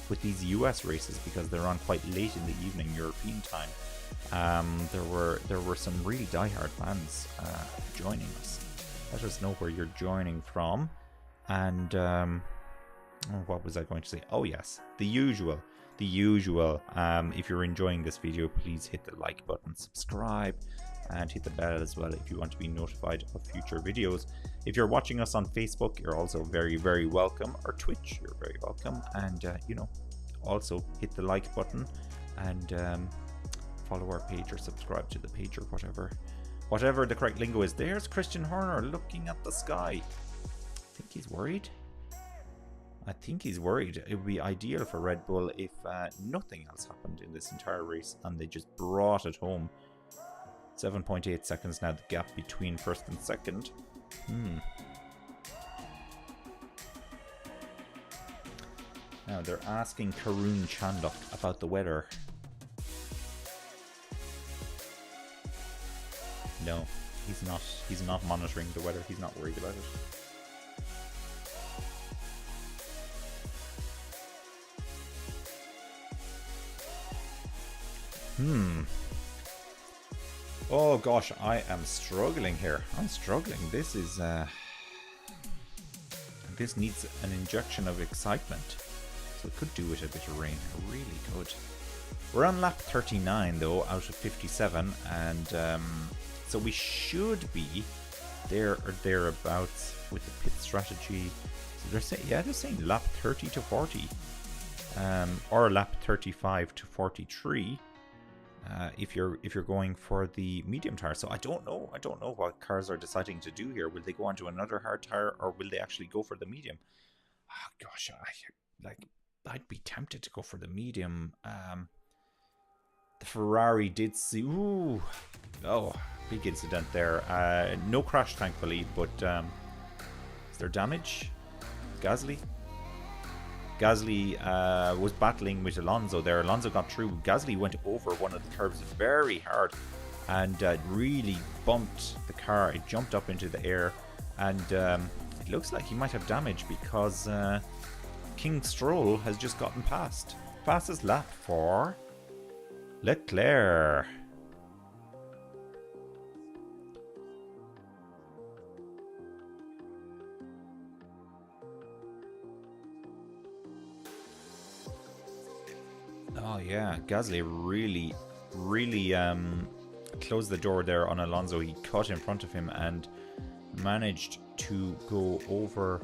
with these US races, because they're on quite late in the evening European time. There were some really diehard fans joining us. Let us know where you're joining from. And what was I going to say? Oh yes, the usual. If you're enjoying this video, please hit the like button, subscribe, and hit the bell as well if you want to be notified of future videos. If you're watching us on Facebook, you're also very, very welcome. Or Twitch, you're very welcome. And also hit the like button and follow our page or subscribe to the page, or whatever the correct lingo is. There's Christian Horner looking at the sky. I think he's worried. It would be ideal for Red Bull if nothing else happened in this entire race and they just brought it home. 7.8 seconds now, the gap between first and second. Now they're asking Karun Chandok about the weather. No, he's not monitoring the weather. He's not worried about it. Oh gosh, I am struggling here. This is this needs an injection of excitement. So it could do with a bit of rain. It really could. We're on lap 39 though, out of 57, and so we should be there or thereabouts with the pit strategy. So they're saying lap 30 to 40, or lap 35 to 43. If you're going for the medium tire. So I don't know what cars are deciding to do here. Will they go on to another hard tire, or will they actually go for the medium? Oh gosh, I'd be tempted to go for the medium. The Ferrari did see big incident there. No crash thankfully, but is there damage? Gasly was battling with Alonso there. Alonso got through. Gasly went over one of the curbs very hard and really bumped the car. It jumped up into the air, and it looks like he might have damage because King Stroll has just gotten past. Fastest lap for Leclerc. Oh yeah, Gasly really closed the door there on Alonso. He cut in front of him and managed to go over.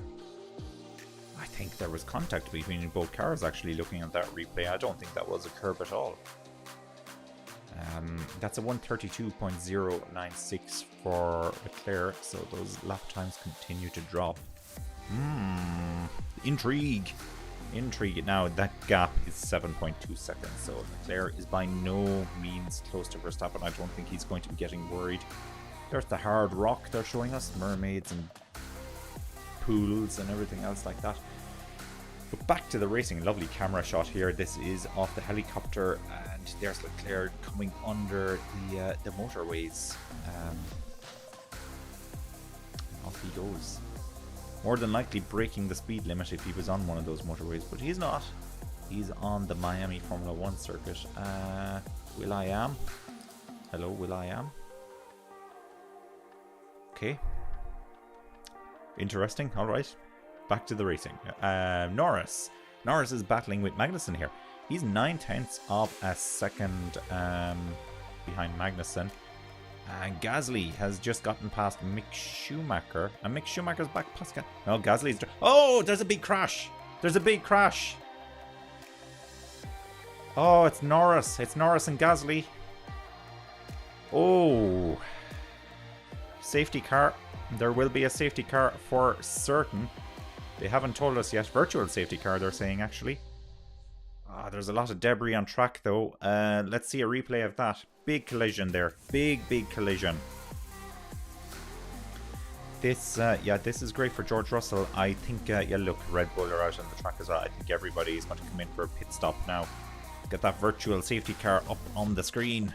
I think there was contact between both cars actually, looking at that replay. I don't think that was a curb at all. That's a 1:32.096 for Leclerc, so those lap times continue to drop. Intrigue. Now that gap is 7.2 seconds, so Leclerc is by no means close to Verstappen. I don't think he's going to be getting worried. There's the hard rock they're showing us, mermaids and pools and everything else like that. But back to the racing, lovely camera shot here. This is off the helicopter, And there's Leclerc coming under the motorways. Off he goes. More than likely breaking the speed limit if he was on one of those motorways, but he's not. He's on the Miami Formula 1 circuit. Will.i.am. Hello, Will.i.am. Okay. Interesting. All right. Back to the racing. Norris. Norris is battling with Magnussen here. He's 9/10 of a second behind Magnussen. And Gasly has just gotten past Mick Schumacher. And Mick Schumacher's back past... No, Gasly's... Oh, there's a big crash. There's a big crash. Oh, it's Norris. It's Norris and Gasly. Oh. Safety car. There will be a safety car for certain. They haven't told us yet. Virtual safety car, they're saying, actually. There's a lot of debris on track, though. Let's see a replay of that. Big collision there. Big collision. This is great for George Russell. I think, yeah, look, Red Bull are out on the track as well. I think everybody is going to come in for a pit stop now. Get that virtual safety car up on the screen.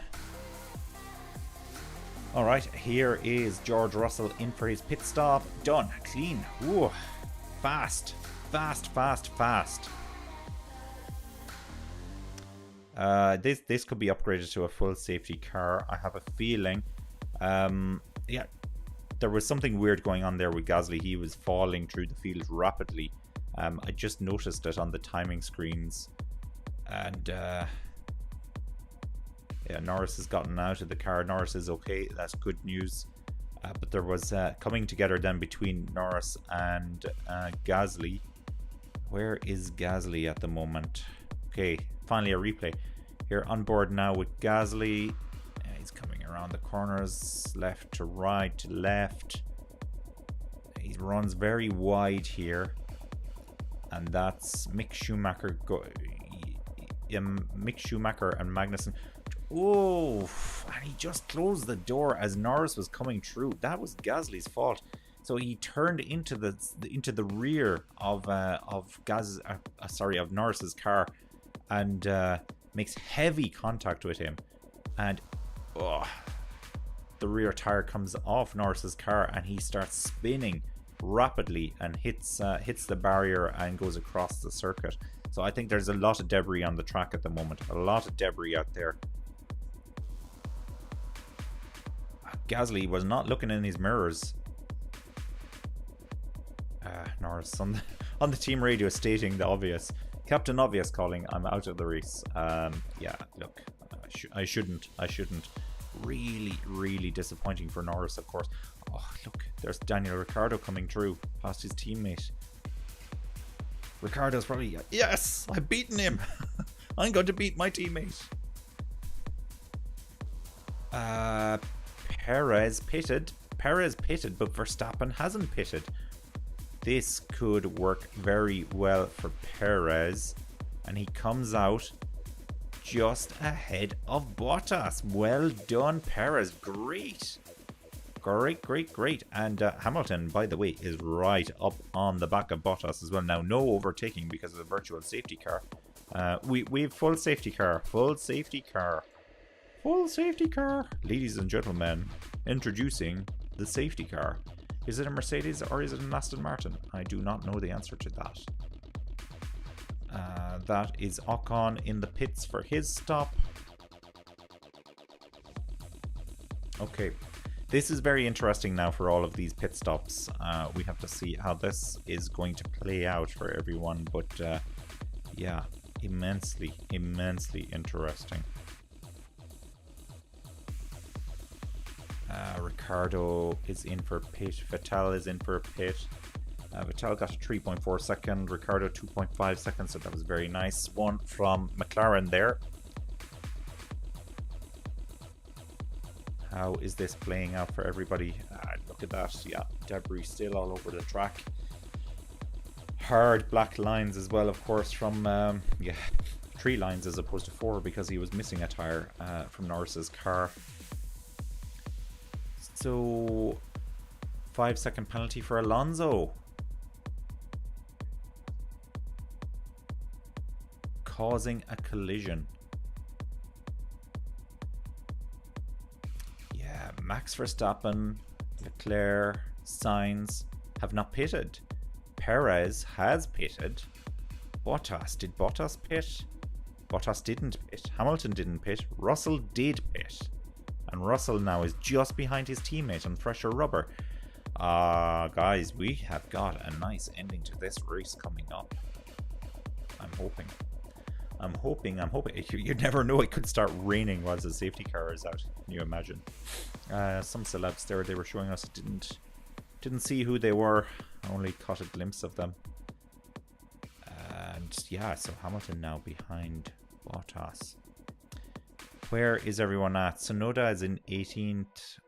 Alright, here is George Russell in for his pit stop. Done. Clean. Ooh. Fast. This could be upgraded to a full safety car. I have a feeling. Yeah, there was something weird going on there with Gasly. He was falling through the field rapidly. I just noticed it on the timing screens. And yeah, Norris has gotten out of the car. Norris is okay. That's good news. But there was coming together then between Norris and Gasly. Where is Gasly at the moment? Okay, finally a replay. Here on board now with Gasly. He's coming around the corners, left to right to left. He runs very wide here. And that's Mick Schumacher. Mick Schumacher and Magnussen. Oh, and he just closed the door as Norris was coming through. That was Gasly's fault. So he turned into the rear of Norris's car, and makes heavy contact with him, and the rear tire comes off Norris's car, and he starts spinning rapidly and hits the barrier and goes across the circuit. So I think there's a lot of debris on the track at the moment. A lot of debris out there. Gasly was not looking in his mirrors. Norris on the team radio stating the obvious. Captain Obvious calling, I'm out of the race. Yeah, look, I shouldn't. Really disappointing for Norris, of course. Oh, look, there's Daniel Ricciardo coming through past his teammate. Ricciardo's probably, yes, I've beaten him. I'm going to beat my teammate. Perez pitted, but Verstappen hasn't pitted. This could work very well for Perez, and he comes out just ahead of Bottas. Well done, Perez. Great. And Hamilton, by the way, is right up on the back of Bottas as well. Now, no overtaking because of the virtual safety car. We have full safety car. Ladies and gentlemen, introducing the safety car. Is it a Mercedes or is it an Aston Martin? I do not know the answer to that. That is Ocon in the pits for his stop. Okay, this is very interesting now for all of these pit stops. We have to see how this is going to play out for everyone, but yeah, immensely interesting. Ricciardo is in for a pit. Vettel is in for a pit. Vettel got a 3.4 second. Ricciardo 2.5 seconds. So that was very nice. One from McLaren there. How is this playing out for everybody? Look at that. Yeah, debris still all over the track. Hard black lines as well, of course, from 3 lines as opposed to 4 because he was missing a tire from Norris's car. So 5-second penalty for Alonso. Causing a collision. Max Verstappen, Leclerc, Sainz have not pitted. Perez has pitted. Bottas, did Bottas pit? Bottas didn't pit. Hamilton didn't pit. Russell did pit. And Russell now is just behind his teammate on fresher rubber. Guys, we have got a nice ending to this race coming up. I'm hoping. You never know, it could start raining while the safety car is out. Can you imagine? Some celebs there, they were showing us, didn't see who they were. I only caught a glimpse of them. And yeah, so Hamilton now behind Bottas. Where is everyone at? Tsunoda is in 18th.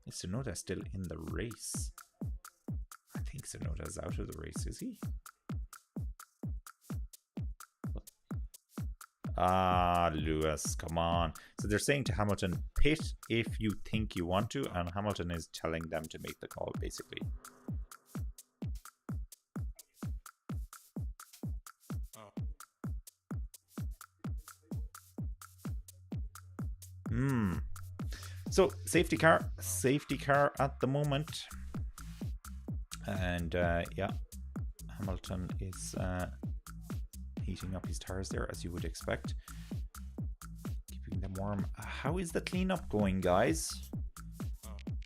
Is Tsunoda still in the race? I think Tsunoda is out of the race, is he? Lewis, come on. So they're saying to Hamilton, pit if you think you want to, and Hamilton is telling them to make the call, basically. So safety car at the moment, and yeah, Hamilton is heating up his tires there, as you would expect, keeping them warm. How is the cleanup going, guys?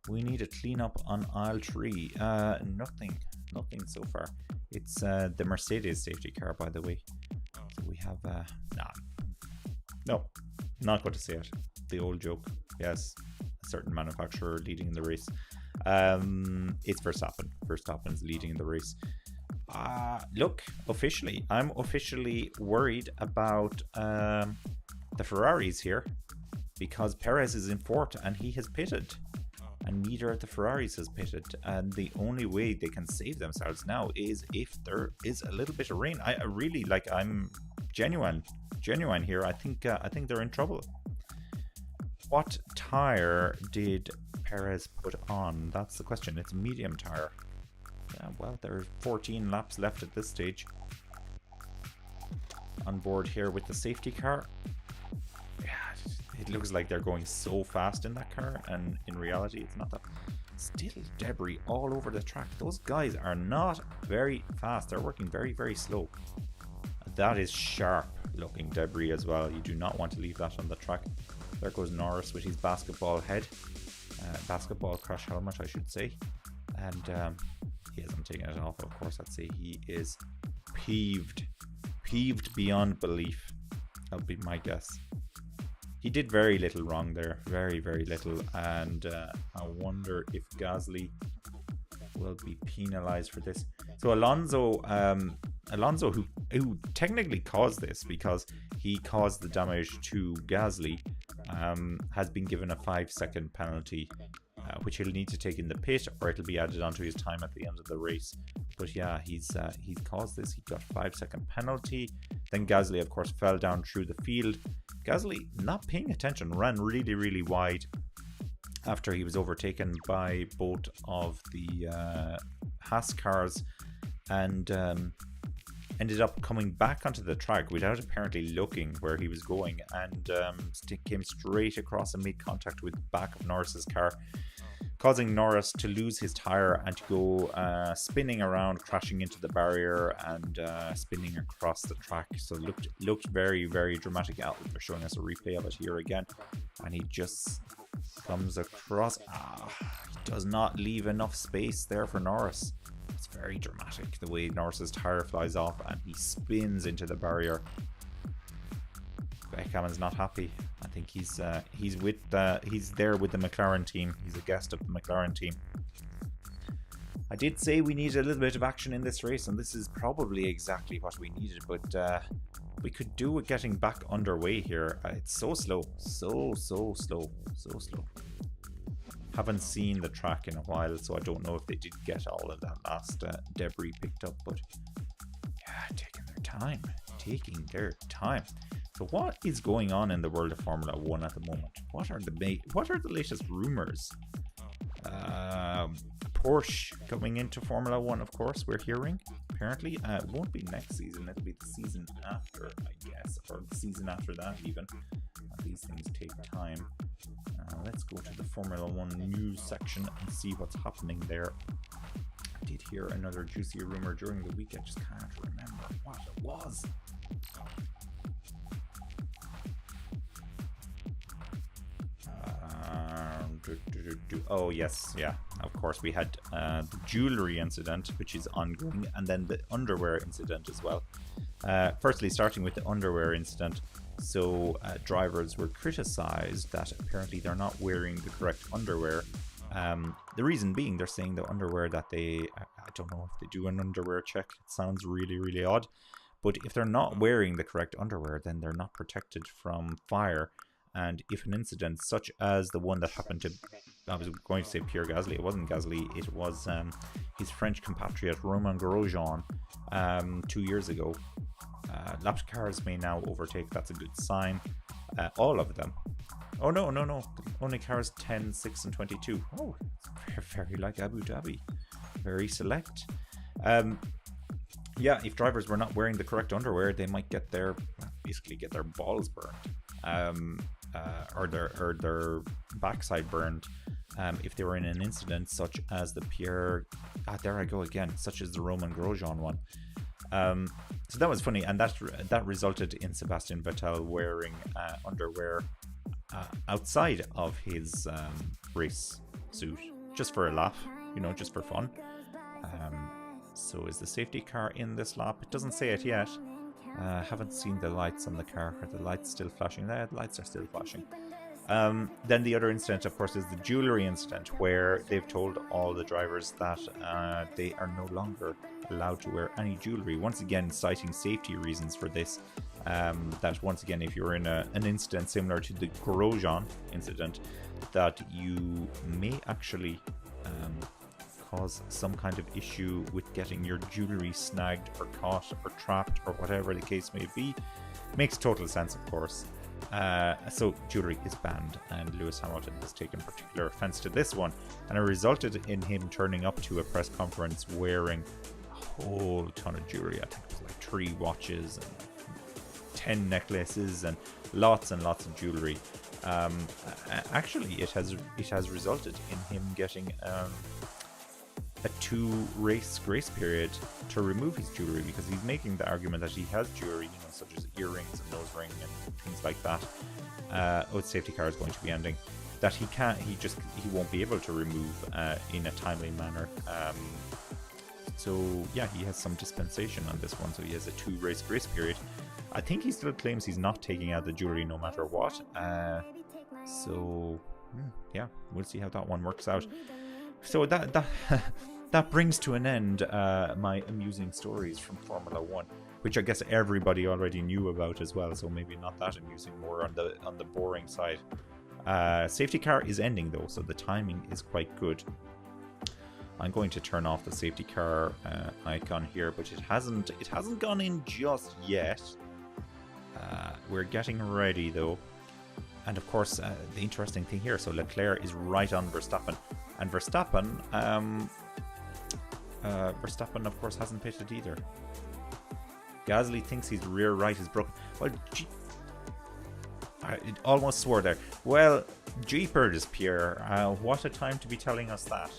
We need a cleanup on aisle 3. Nothing so far. It's the Mercedes safety car, by the way. So we have no, not going to say it. The old joke. Yes, a certain manufacturer leading in the race. It's Verstappen. Verstappen's leading in the race. Look, I'm officially worried about the Ferraris here, because Perez is in 4th and he has pitted, and neither of the Ferraris has pitted, and the only way they can save themselves now is if there is a little bit of rain. I really, like, I'm genuine here. I think they're in trouble. What tire did Perez put on? That's the question. It's a medium tire. Yeah, well, there are 14 laps left at this stage. On board here with the safety car. Yeah, it looks like they're going so fast in that car, and in reality it's not that. Still debris all over the track. Those guys are not very fast. They're working very, very slow. That is sharp looking debris as well. You do not want to leave that on the track. There goes Norris with his basketball head. Basketball crash helmet, I should say. And he hasn't taken it off, of course. I'd say he is peeved beyond belief. That'll be my guess. He did very little wrong there, very, very little, and I wonder if Gasly will be penalized for this. So Alonso, who technically caused this, because he caused the damage to Gasly, has been given a 5-second penalty, which he'll need to take in the pit, or it'll be added onto his time at the end of the race. But yeah, he's caused this. He got a 5-second penalty. Then Gasly, of course, fell down through the field. Gasly, not paying attention, ran really, really wide after he was overtaken by both of the Haas cars, and ended up coming back onto the track without apparently looking where he was going, and came straight across and made contact with the back of Norris's car, causing Norris to lose his tire and to go spinning around, crashing into the barrier, and spinning across the track. So looked very, very dramatic. They're showing us a replay of it here again, and he just comes across. He does not leave enough space there for Norris. It's very dramatic the way Norris's tire flies off and he spins into the barrier. Beckham's not happy. I think he's there with the McLaren team. He's a guest of the McLaren team. I did say we needed a little bit of action in this race, and this is probably exactly what we needed, but we could do with getting back underway here. It's so slow. So slow. Haven't seen the track in a while, so I don't know if they did get all of that last debris picked up, but yeah, taking their time. So what is going on in the world of Formula 1 at the moment? What are the latest rumors? Porsche coming into Formula 1, of course, we're hearing. Apparently, it won't be next season, it'll be the season after, I guess, or the season after that even. These things take time. Let's go to the Formula 1 news section and see what's happening there. I did hear another juicy rumor during the week. I just can't remember what it was. Oh yes, yeah, of course we had the jewelry incident, which is ongoing, and then the underwear incident as well. Firstly, starting with the underwear incident, so drivers were criticized that apparently they're not wearing the correct underwear. The reason being, they're saying the underwear that I don't know if they do an underwear check. It sounds really odd, but if they're not wearing the correct underwear, then they're not protected from fire. And if an incident such as the one that happened to, I was going to say Pierre Gasly, it wasn't Gasly, it was his French compatriot Romain Grosjean 2 years ago. Lapped cars may now overtake, that's a good sign. All of them. Oh no, only cars 10, 6 and 22. Oh, very like Abu Dhabi. Very select. Yeah, if drivers were not wearing the correct underwear, they might basically get their balls burned. Or their backside burned if they were in an incident such as the such as the Romain Grosjean one. So that was funny, and that resulted in Sebastian Vettel wearing underwear outside of his race suit, just for a laugh, just for fun. So is the safety car in this lap? It doesn't say it yet. Haven't seen the lights on the car. Are the lights still flashing? The lights are still flashing. Then the other incident, of course, is the jewelry incident, where they've told all the drivers that they are no longer allowed to wear any jewelry. Once again, citing safety reasons for this. That once again, if you're in an incident similar to the Grosjean incident, that you may actually cause some kind of issue with getting your jewelry snagged or caught or trapped or whatever the case may be. Makes total sense, of course. So jewelry is banned, and Lewis Hamilton has taken particular offense to this one, and it resulted in him turning up to a press conference wearing a whole ton of jewelry. I think it was like 3 watches and 10 necklaces and lots of jewelry. Actually, it has resulted in him getting a 2-race grace period to remove his jewelry, because he's making the argument that he has jewelry, such as earrings and nose ring and things like that. The safety car is going to be ending. That he won't be able to remove in a timely manner. So yeah, he has some dispensation on this one. So he has a 2-race grace period. I think he still claims he's not taking out the jewelry no matter what. So yeah, we'll see how that one works out. So that brings to an end my amusing stories from Formula 1, which I guess everybody already knew about as well, so maybe not that amusing, more on the boring side. Safety car is ending though, so the timing is quite good. I'm going to turn off the safety car icon here, but it hasn't gone in just yet. We're getting ready though. And of course, the interesting thing here, so Leclerc is right on Verstappen. And Verstappen, of course, hasn't pitted either. Gasly thinks his rear right is broken. Well, I almost swore there. Well, jeepers, Pierre. What a time to be telling us that.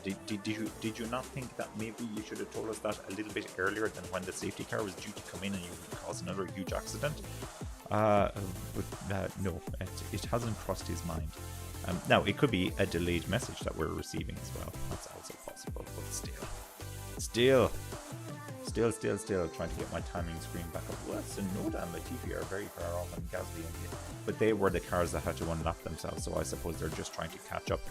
Did you not think that maybe you should have told us that a little bit earlier than when the safety car was due to come in and you would cause another huge accident? But no, it hasn't crossed his mind. Now, it could be a delayed message that we're receiving as well. That's also possible, but still trying to get my timing screen back up. Well, Tsunoda and Latifi are very far off on Gasly, but they were the cars that had to unlap themselves, so I suppose they're just trying to catch up.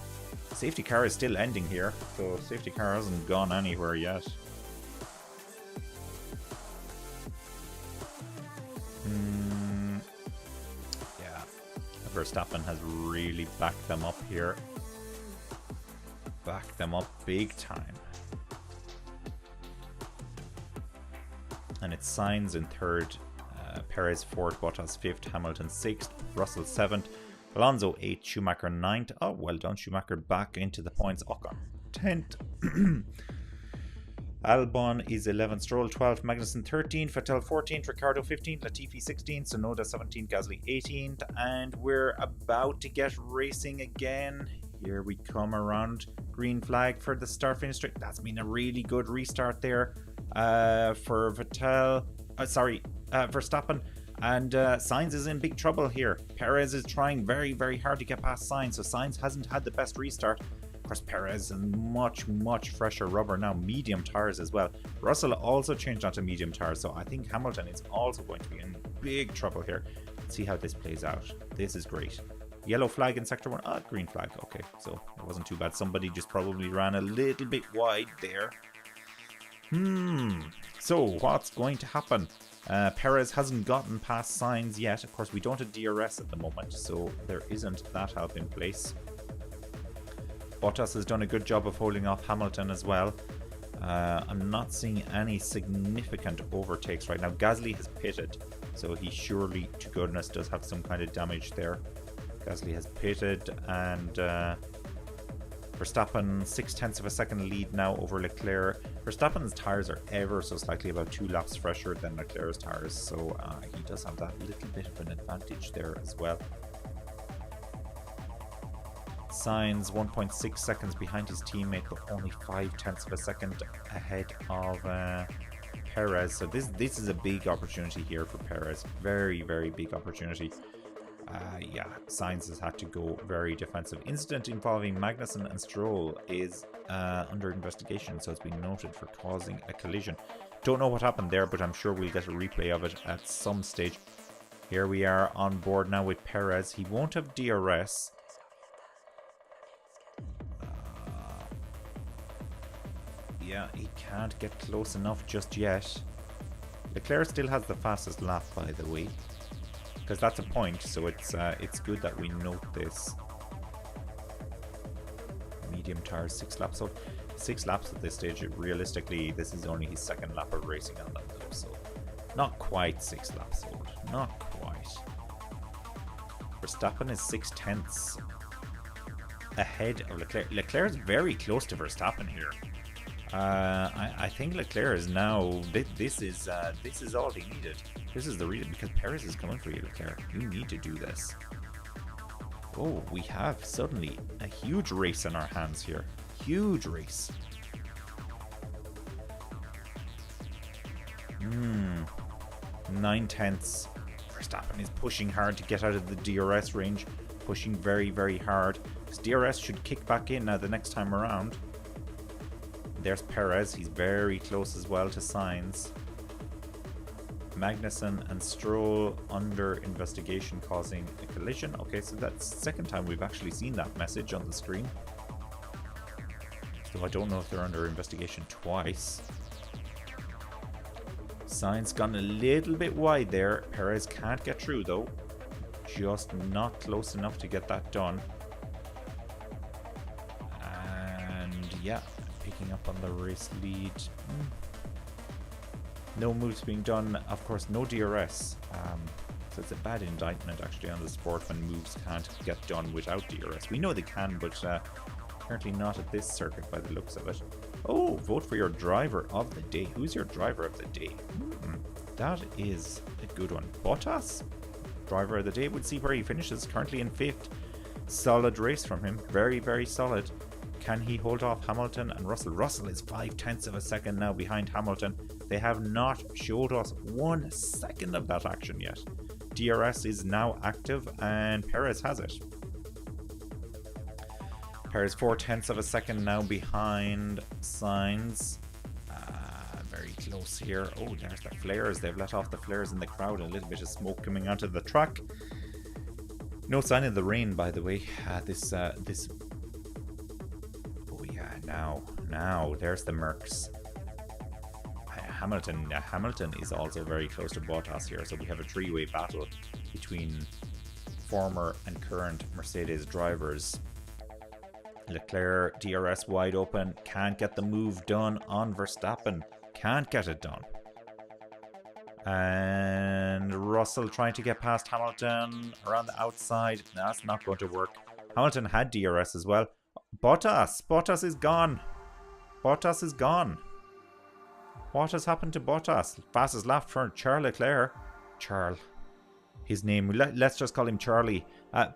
Safety car is still ending here, so safety car hasn't gone anywhere yet. Yeah, Verstappen has really backed them up here. Backed them up big time. And it's Sainz in 3rd, Perez 4th, Bottas 5th, Hamilton 6th, Russell 7th, Alonso 8th, Schumacher 9th. Oh, well done, Schumacher back into the points. Ocon 10th. Albon is 11th, Stroll 12th, Magnussen 13th, Vettel 14th, Ricciardo 15th, Latifi 16th, Tsunoda 17th, Gasly 18th, and we're about to get racing again. Here we come around. Green flag for the start finish straight. That's been a really good restart there for Verstappen. And Sainz is in big trouble here. Perez is trying very, very hard to get past Sainz, so Sainz hasn't had the best restart. Of course, Perez and much fresher rubber now, medium tires as well. Russell also changed onto medium tires, so I think Hamilton is also going to be in big trouble here. Let's see how this plays out. This is great. Yellow flag in sector 1. Ah, green flag. Okay, so it wasn't too bad. Somebody just probably ran a little bit wide there. So what's going to happen? Perez hasn't gotten past Sainz yet. Of course, we don't have DRS at the moment, so there isn't that help in place. Bottas has done a good job of holding off Hamilton as well. I'm not seeing any significant overtakes right now. Gasly has pitted, so he surely to goodness does have some kind of damage there. Gasly has pitted, and Verstappen 0.6 of a second lead now over Leclerc. Verstappen's tyres are ever so slightly about 2 laps fresher than Leclerc's tyres, so he does have that little bit of an advantage there as well. Sainz 1.6 seconds behind his teammate, but only 0.5 of a second ahead of Perez. So this is a big opportunity here for Perez. Very, very big opportunity. Yeah, Sainz has had to go very defensive. Incident involving Magnussen and Stroll is under investigation, so it's been noted for causing a collision. Don't know what happened there, but I'm sure we'll get a replay of it at some stage. Here we are on board now with Perez. He won't have DRS. Yeah, he can't get close enough just yet. Leclerc still has the fastest lap, by the way, because that's a point, so it's good that we note this. Medium tires, 6 laps out. 6 laps at this stage. Realistically, this is only his second lap of racing on them, though, so not quite 6 laps old. Not quite. Verstappen is 0.6 ahead of Leclerc. Leclerc is very close to Verstappen here. I think Leclerc is now. This is all he needed. This is the reason, because Perez is coming for you, Leclerc. You need to do this. Oh, we have suddenly a huge race in our hands here. Huge race. 0.9. Verstappen is pushing hard to get out of the DRS range. Pushing very, very hard. His DRS should kick back in now the next time around. There's Perez. He's very close as well to Sainz. Magnussen and Stroll under investigation causing a collision. Okay, so that's the second time we've actually seen that message on the screen. So I don't know if they're under investigation twice. Sainz gone a little bit wide there. Perez can't get through though. Just not close enough to get that done. And yeah, picking up on the race lead. No moves being done. Of course, no DRS. So it's a bad indictment actually on the sport when moves can't get done without DRS. We know they can, but apparently not at this circuit by the looks of it. Oh, vote for your driver of the day. Who's your driver of the day? That is a good one. Bottas, driver of the day. We'll see where he finishes. Currently in 5th. Solid race from him. Very, very solid. Can he hold off Hamilton and Russell? Russell is 0.5 of a second now behind Hamilton. They have not showed us 1 second of that action yet. DRS is now active and Perez has it. Perez 0.4 of a second now behind Sainz. Very close here. Oh, there's the flares. They've let off the flares in the crowd. A little bit of smoke coming onto the track. No sign of the rain, by the way. This. Oh yeah, now there's the Mercs. Hamilton is also very close to Bottas here, so we have a 3-way battle between former and current Mercedes drivers. Leclerc, DRS wide open, can't get the move done on Verstappen, can't get it done. And Russell trying to get past Hamilton around the outside. That's not going to work. Hamilton had DRS as well. Bottas is gone. Bottas is gone. What has happened to Bottas? Fastest lap for Charles Leclerc. Charles. His name, let's just call him Charlie.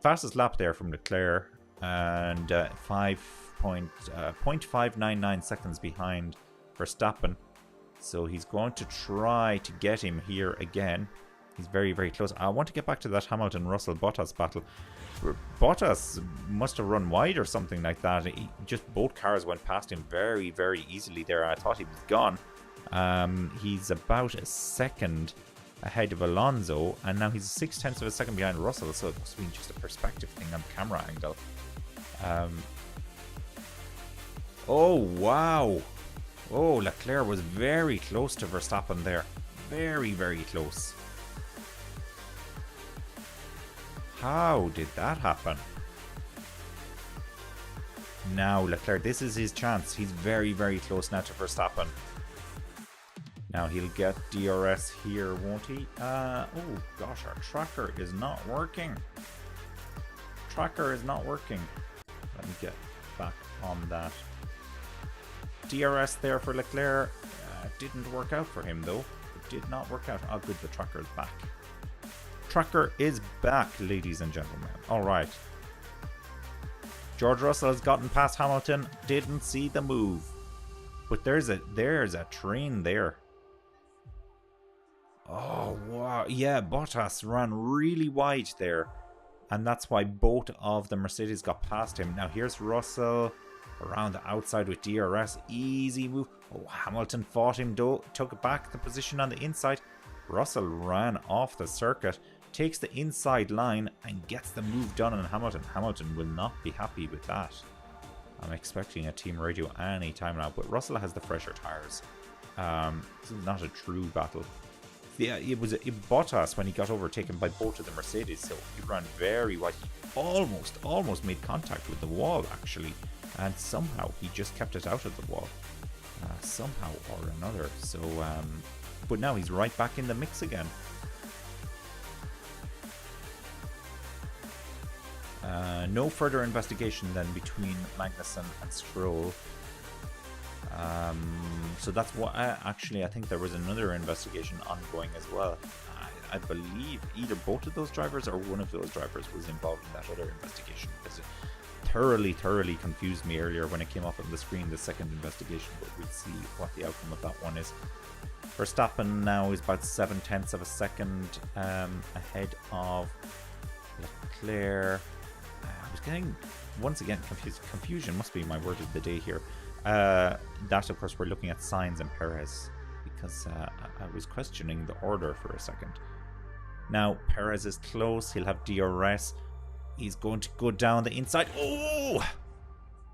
Fastest lap there from Leclerc. And 0.599 seconds behind Verstappen. So he's going to try to get him here again. He's very, very close. I want to get back to that Hamilton-Russell-Bottas battle. Bottas must have run wide or something like that. Just both cars went past him very, very easily there. I thought he was gone. He's about a second ahead of Alonso, and now he's 0.6 of a second behind Russell, so it must have been just a perspective thing on camera angle. Oh, wow. Oh, Leclerc was very close to Verstappen there. Very, very close. How did that happen? Now Leclerc, this is his chance. He's very, very close now to Verstappen. Now he'll get DRS here, won't he? Oh gosh, our tracker is not working. Tracker is not working. Let me get back on that. DRS there for Leclerc. Didn't work out for him though. It did not work out. Oh good, the tracker is back. Tracker is back, ladies and gentlemen. Alright. George Russell has gotten past Hamilton. Didn't see the move. But there's a train there. Oh, wow. Yeah, Bottas ran really wide there. And that's why both of the Mercedes got past him. Now here's Russell around the outside with DRS. Easy move. Oh, Hamilton fought him, took back the position on the inside. Russell ran off the circuit, takes the inside line and gets the move done on Hamilton. Hamilton will not be happy with that. I'm expecting a team radio any time now, but Russell has the fresher tyres. This is not a true battle. Yeah, it was Bottas when he got overtaken by both of the Mercedes, so he ran very wide. He almost made contact with the wall actually, and somehow he just kept it out of the wall. Somehow or another. So, but now he's right back in the mix again. No further investigation then between Magnussen and Stroll. So that's what actually I think there was another investigation ongoing as well. I believe either both of those drivers or one of those drivers was involved in that other investigation, because it thoroughly confused me earlier when it came up on the screen, the second investigation, but we'll see what the outcome of that one is. Verstappen now is about 0.7 of a second ahead of Leclerc. I was getting, once again, confused. Confusion must be my word of the day here. That, of course, we're looking at Sainz and Perez, because I was questioning the order for a second. Now, Perez is close. He'll have DRS. He's going to go down the inside.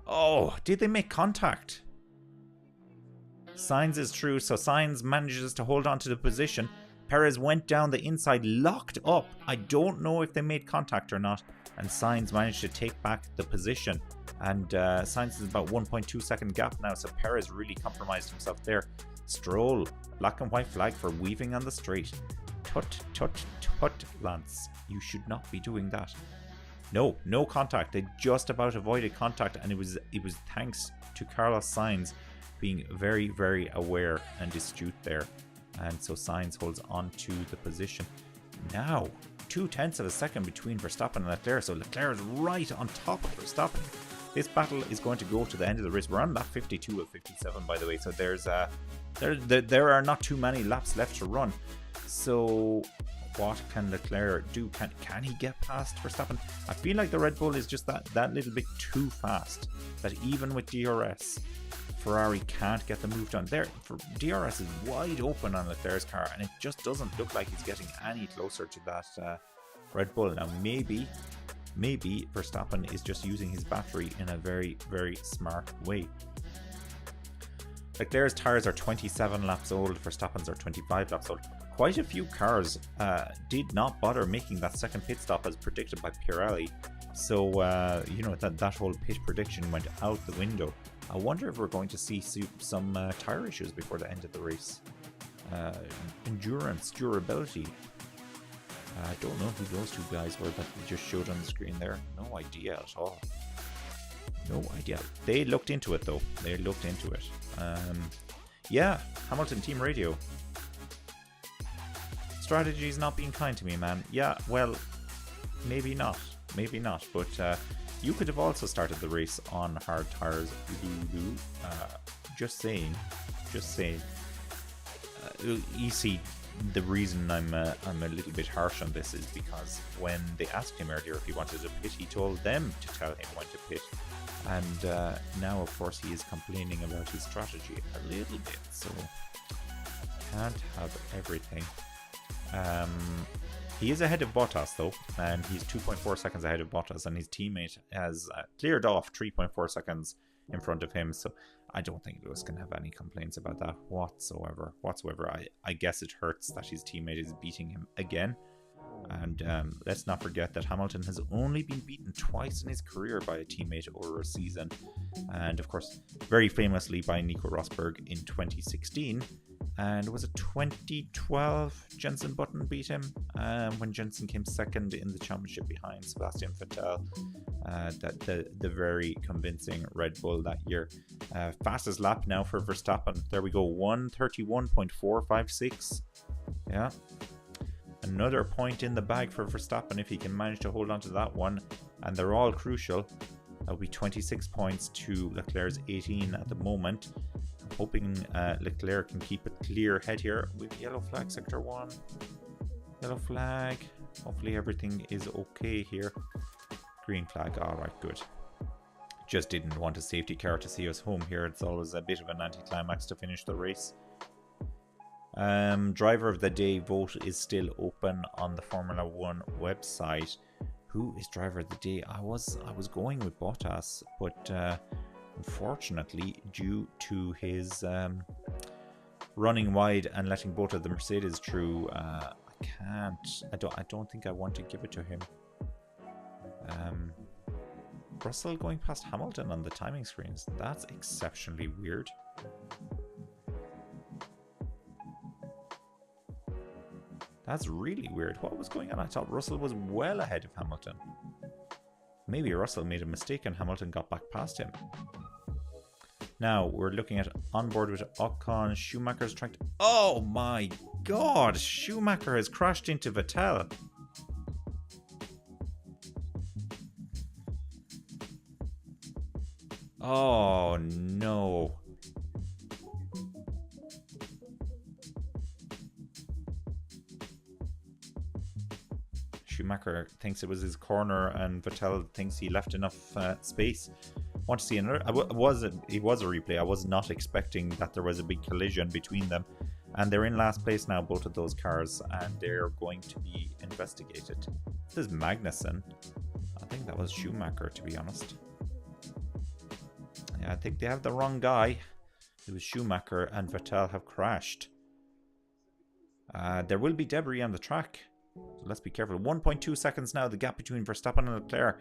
Oh, did they make contact? Sainz is through, so Sainz manages to hold on to the position. Perez went down the inside, locked up. I don't know if they made contact or not. And Sainz managed to take back the position. And Sainz is about 1.2 second gap now, so Perez really compromised himself there. Stroll, black and white flag for weaving on the straight. Tut, Lance. You should not be doing that. No contact. They just about avoided contact, and it was thanks to Carlos Sainz being very, very aware and astute there. And so Sainz holds on to the position. Now, 0.2 of a second between Verstappen and Leclerc, so Leclerc is right on top of Verstappen. This battle is going to go to the end of the race. We're on lap 52 of 57, by the way, so there are not too many laps left to run. So what can Leclerc do? Can he get past Verstappen? I feel like the Red Bull is just that little bit too fast, that even with DRS, Ferrari can't get the move done. There, DRS is wide open on Leclerc's car, and it just doesn't look like he's getting any closer to that Red Bull. Now, maybe Verstappen is just using his battery in a very, very smart way. Leclerc's tires are 27 laps old, Verstappen's are 25 laps old. Quite a few cars did not bother making that second pit stop as predicted by Pirelli. So, that whole pit prediction went out the window. I wonder if we're going to see some tire issues before the end of the race. Endurance, durability. I don't know who those two guys were that we just showed on the screen there. No idea at all. No idea. They looked into it though. They looked into it. Yeah, Hamilton Team Radio. Strategy's not being kind to me, man. Yeah, well, maybe not. Maybe not. But you could have also started the race on hard tires. Just saying. Just saying. You see, the reason I'm a little bit harsh on this is because when they asked him earlier if he wanted to pit, he told them to tell him when to pit. And now, of course, he is complaining about his strategy a little bit. So, can't have everything. He is ahead of Bottas though, and he's 2.4 seconds ahead of Bottas, and his teammate has cleared off 3.4 seconds in front of him, so I don't think Lewis can have any complaints about that whatsoever. I guess it hurts that his teammate is beating him again, and let's not forget that Hamilton has only been beaten twice in his career by a teammate over a season, and of course very famously by Nico Rosberg in 2016. And was it 2012 Jenson Button beat him when Jenson came second in the championship behind Sebastian Vettel. The very convincing Red Bull that year. Fastest lap now for Verstappen. There we go, 1:31.456. Yeah. Another point in the bag for Verstappen if he can manage to hold on to that one. And they're all crucial. That'll be 26 points to Leclerc's 18 at the moment. Hoping Leclerc can keep a clear head here. We have yellow flag, sector 1. Yellow flag. Hopefully everything is okay here. Green flag. Alright, good. Just didn't want a safety car to see us home here. It's always a bit of an anticlimax to finish the race. Driver of the day vote is still open on the Formula 1 website. Who is driver of the day? I was going with Bottas, but unfortunately, due to his running wide and letting both of the Mercedes through, I don't think I want to give it to him. Russell going past Hamilton on the timing screens. That's exceptionally weird. That's really weird. What was going on? I thought Russell was well ahead of Hamilton. Maybe Russell made a mistake and Hamilton got back past him. Now, we're looking at onboard with Ocon. Schumacher's trying to... Oh my god! Schumacher has crashed into Vettel. Oh no. Schumacher thinks it was his corner and Vettel thinks he left enough space. Want to see another? It was a replay. I was not expecting that there was a big collision between them, and they're in last place now, both of those cars, and they're going to be investigated. This is Magnussen. I think that was Schumacher, to be honest. Yeah, I think they have the wrong guy. It was Schumacher and Vettel have crashed. There will be debris on the track, so let's be careful. 1.2 seconds now, the gap between Verstappen and Leclerc.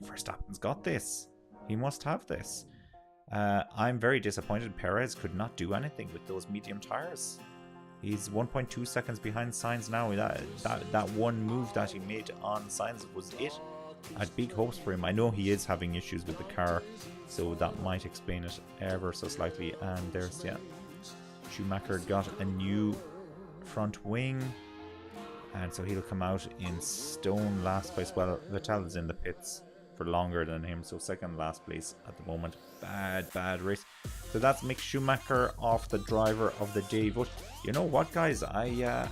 Verstappen's got this. He must have this. I'm very disappointed Perez could not do anything with those medium tires. He's 1.2 seconds behind Sainz now. That one move that he made on Sainz was it. I had big hopes for him. I know he is having issues with the car, so that might explain it ever so slightly. And there's, yeah, Schumacher got a new front wing, and so he'll come out in stone last place. Well, Vettel is in the pits for longer than him, so second last place at the moment. Bad race. So that's Mick Schumacher off the driver of the day vote. You know what, guys? I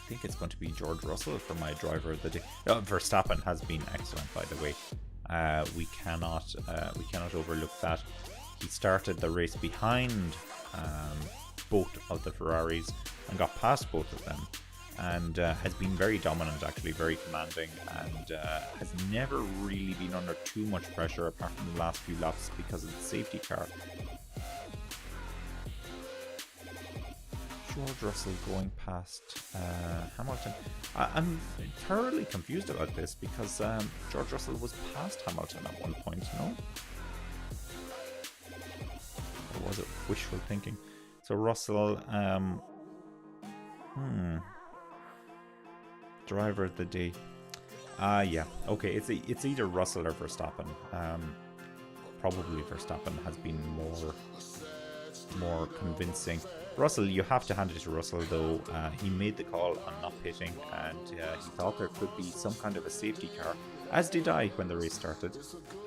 think it's going to be George Russell for my driver of the day. Verstappen has been excellent, by the way. We cannot overlook that. He started the race behind both of the Ferraris and got past both of them, and has been very dominant, actually, very commanding, and has never really been under too much pressure apart from the last few laps because of the safety car. George Russell going past Hamilton. I'm thoroughly confused about this because George Russell was past Hamilton at one point, no? Or was it wishful thinking? So Russell, driver of the day. Yeah, okay, it's either Russell or Verstappen. Probably Verstappen has been more more convincing. Russell, you have to hand it to Russell though. He made the call on not pitting, and he thought there could be some kind of a safety car, as did I when the race started,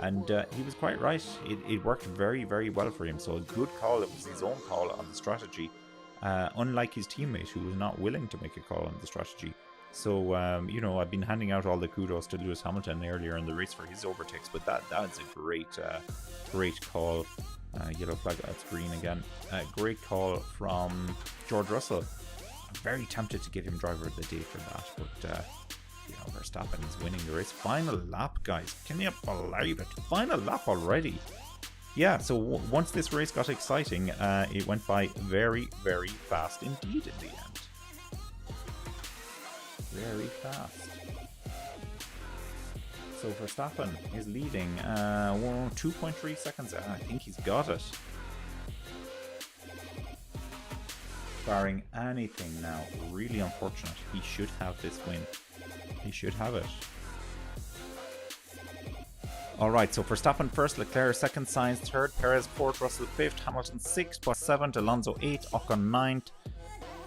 and he was quite right. It worked very, very well for him, so a good call. It was his own call on the strategy, unlike his teammate who was not willing to make a call on the strategy. So, you know, I've been handing out all the kudos to Lewis Hamilton earlier in the race for his overtakes, but that's a great call. Yellow flag, that's green again. Great call from George Russell. I'm very tempted to give him driver of the day for that, but you know, Verstappen is winning the race. Final lap, guys. Can you believe it? Final lap already. Yeah, so once this race got exciting, it went by very, very fast indeed in the end. Very fast. So Verstappen is leading 2.3 seconds. I think he's got it. Barring anything now, really unfortunate. He should have this win. He should have it. Alright, so Verstappen first, Leclerc second, Sainz third, Perez fourth, Russell fifth, Hamilton sixth, Bottas seventh, Alonso 8th, Ocon 9th,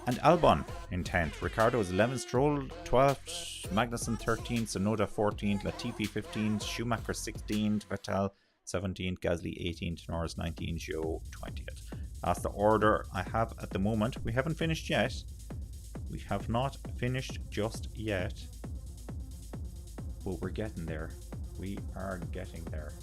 and Albon in 10th. Ricciardo is 11th, Stroll 12th, Magnussen 13th, Tsunoda 14th, Latifi 15th, Schumacher 16th, Vettel 17th, Gasly 18th, Norris 19th, Zhou 20th. That's the order I have at the moment. We haven't finished yet. We have not finished just yet. But we're getting there. We are getting there.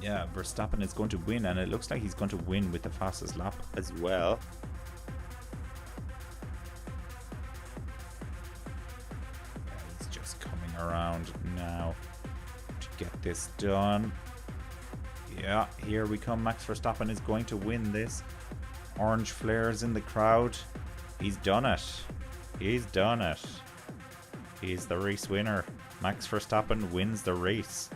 Yeah, Verstappen is going to win, and it looks like he's going to win with the fastest lap as well. Yeah, he's just coming around now to get this done. Yeah, here we come. Max Verstappen is going to win this. Orange flares in the crowd. He's done it. He's done it. He's the race winner. Max Verstappen wins the race.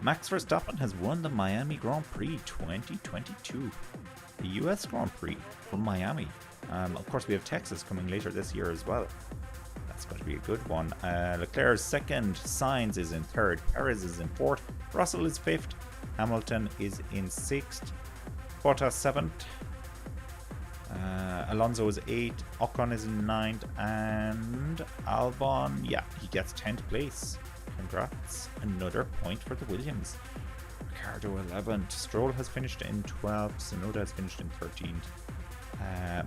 Max Verstappen has won the Miami Grand Prix 2022. The US Grand Prix from Miami. Of course, we have Texas coming later this year as well. That's going to be a good one. Leclerc is second. Sainz is in third. Perez is in fourth. Russell is fifth. Hamilton is in sixth. Bottas seventh. Alonso is 8th, Ocon is in 9th, and Albon, yeah, he gets 10th place. Congrats. Another point for the Williams. Ricciardo 11th, Stroll has finished in 12th, Tsunoda has finished in 13th.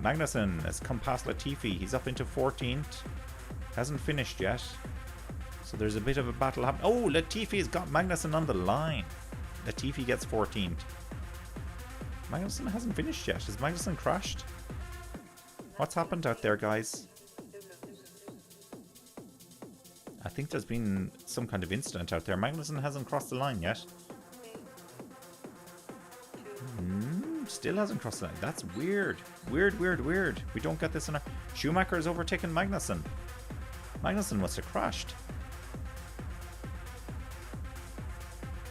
Magnussen has come past Latifi, he's up into 14th. Hasn't finished yet. So there's a bit of a battle happening. Oh, Latifi has got Magnussen on the line. Latifi gets 14th. Magnussen hasn't finished yet. Has Magnussen crashed? What's happened out there, guys? I think there's been some kind of incident out there. Magnussen hasn't crossed the line yet. Still hasn't crossed the line. That's weird. Weird. We don't get this in our... Schumacher has overtaken Magnussen. Magnussen must have crashed.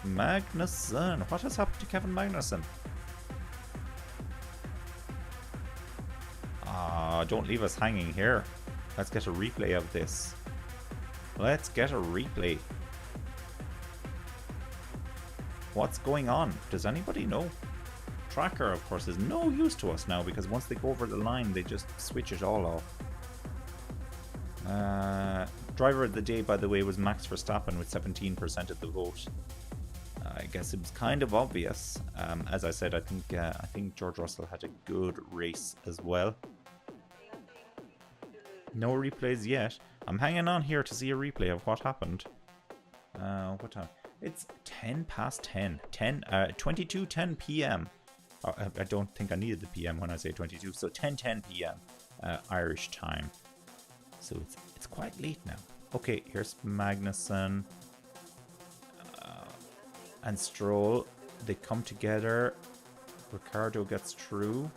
Magnussen. What has happened to Kevin Magnussen? Don't leave us hanging here. Let's get a replay of this. Let's get a replay. What's going on? Does anybody know? Tracker, of course, is no use to us now because once they go over the line, they just switch it all off. Driver of the day, by the way, was Max Verstappen with 17% of the vote. I guess it was kind of obvious. As I said, I think George Russell had a good race as well. No replays yet. I'm hanging on here to see a replay of what happened. What time? It's 10 past 10. 22:10 p.m. I don't think I needed the p.m. when I say 22. So 10:10 p.m. Irish time. So it's quite late now. Okay, here's Magnussen and Stroll. They come together. Ricciardo gets through.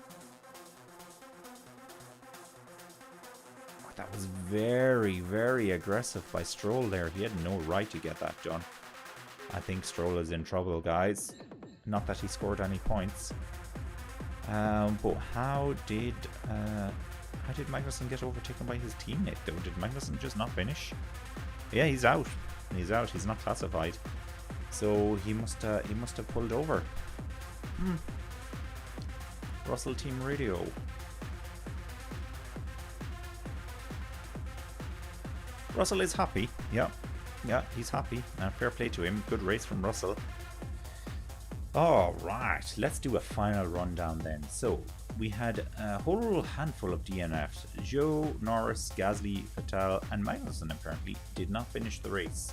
That was very, very aggressive by Stroll there. He had no right to get that done. I think Stroll is in trouble, guys. Not that he scored any points. But how did Magnussen get overtaken by his teammate though? Did Magnussen just not finish? Yeah, he's out. He's out. He's not classified. So he must have pulled over. Russell Team Radio. Russell is happy. Yeah, he's happy. Fair play to him. Good race from Russell. All right, let's do a final rundown then. So we had a whole handful of DNFs. Joe, Norris, Gasly, Vettel, and Magnussen apparently did not finish the race.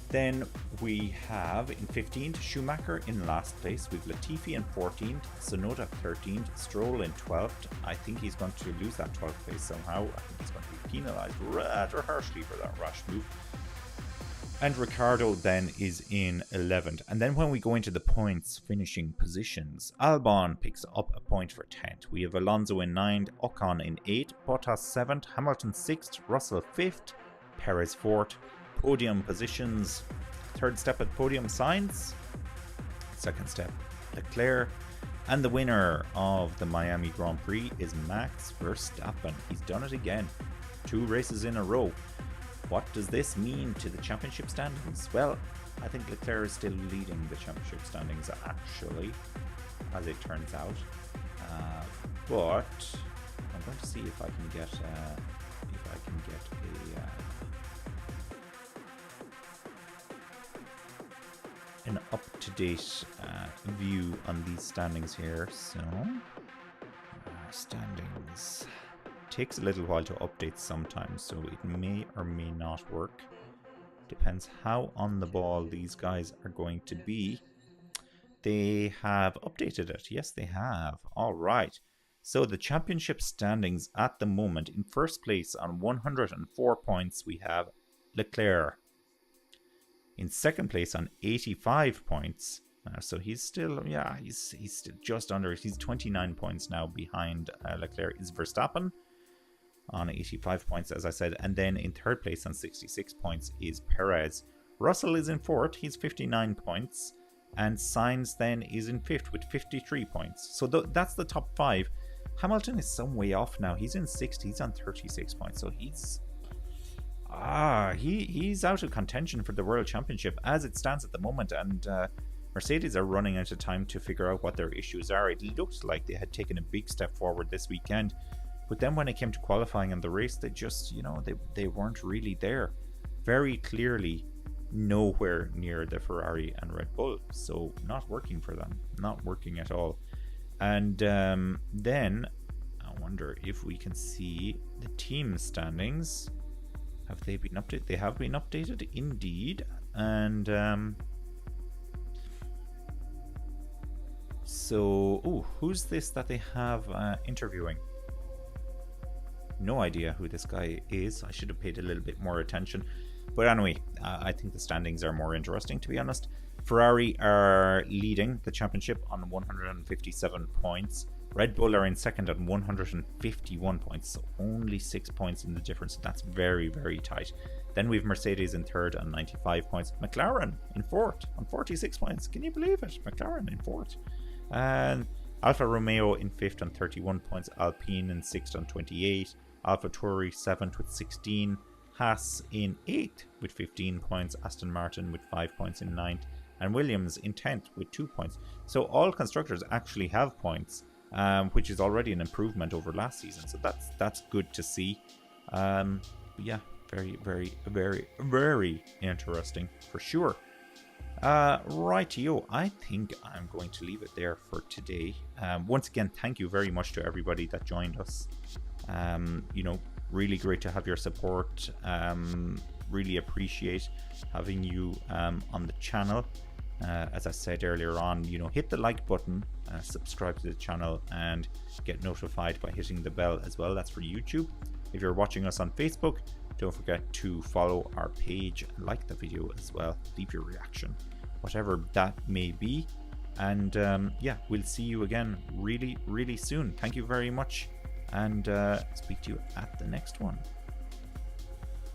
Then we have in 15th Schumacher in last place. We've Latifi in 14th, Tsunoda 13th, Stroll in 12th. I think he's going to lose that 12th place somehow. I think he's going to be penalised rather harshly for that rash move. And Ricciardo then is in 11th. And then when we go into the points finishing positions, Albon picks up a point for 10th. We have Alonso in 9th, Ocon in 8th, Bottas 7th, Hamilton 6th, Russell 5th, Perez 4th. Podium positions, third step at podium Sainz, second step Leclerc, and the winner of the Miami Grand Prix is Max Verstappen. He's done it again, 2 races in a row. What does this mean to the championship standings? Well, I think Leclerc is still leading the championship standings actually, as it turns out. But I'm going to see if I can get a an up-to-date view on these standings here. So standings takes a little while to update sometimes, so it may or may not work. Depends how on the ball these guys are going to be. They have updated it. Yes, they have. All right. So the championship standings at the moment, in first place on 104 points, we have Leclerc. In second place on 85 points, so he's still, he's still just under it. He's 29 points now behind Leclerc is Verstappen on 85 points, as I said. And then in third place on 66 points is Perez. Russell is in fourth, he's 59 points. And Sainz then is in fifth with 53 points. So that's the top 5. Hamilton is some way off now. He's in sixth, he's on 36 points. So he's out of contention for the World Championship as it stands at the moment, and Mercedes are running out of time to figure out what their issues are. It looked like they had taken a big step forward this weekend, but then when it came to qualifying and the race, they just, they weren't really there. Very clearly nowhere near the Ferrari and Red Bull, so not working for them, not working at all. And then I wonder if we can see the team standings. Have they been updated? They have been updated indeed. And so, who's this that they have interviewing? No idea who this guy is. I should have paid a little bit more attention. But anyway, I think the standings are more interesting, to be honest. Ferrari are leading the championship on 157 points. Red Bull are in second at 151 points, so only 6 points in the difference. That's very, very tight. Then we have Mercedes in third on 95 points. McLaren in fourth on 46 points. Can you believe it? McLaren in fourth. And Alfa Romeo in fifth on 31 points. Alpine in sixth on 28. AlphaTauri seventh with 16. Haas in 8th with 15 points. Aston Martin with 5 points in 9th. And Williams in 10th with 2 points. So all constructors actually have points. Which is already an improvement over last season, so that's good to see. Yeah, very, very, very, very interesting for sure. Rightio, I think I'm going to leave it there for today. Once again, thank you very much to everybody that joined us. Really great to have your support. Really appreciate having you on the channel. As I said earlier on, hit the like button, subscribe to the channel, and get notified by hitting the bell as well. That's for YouTube. If you're watching us on Facebook, don't forget to follow our page and like the video as well. Leave your reaction, whatever that may be. And we'll see you again really, really soon. Thank you very much, and speak to you at the next one.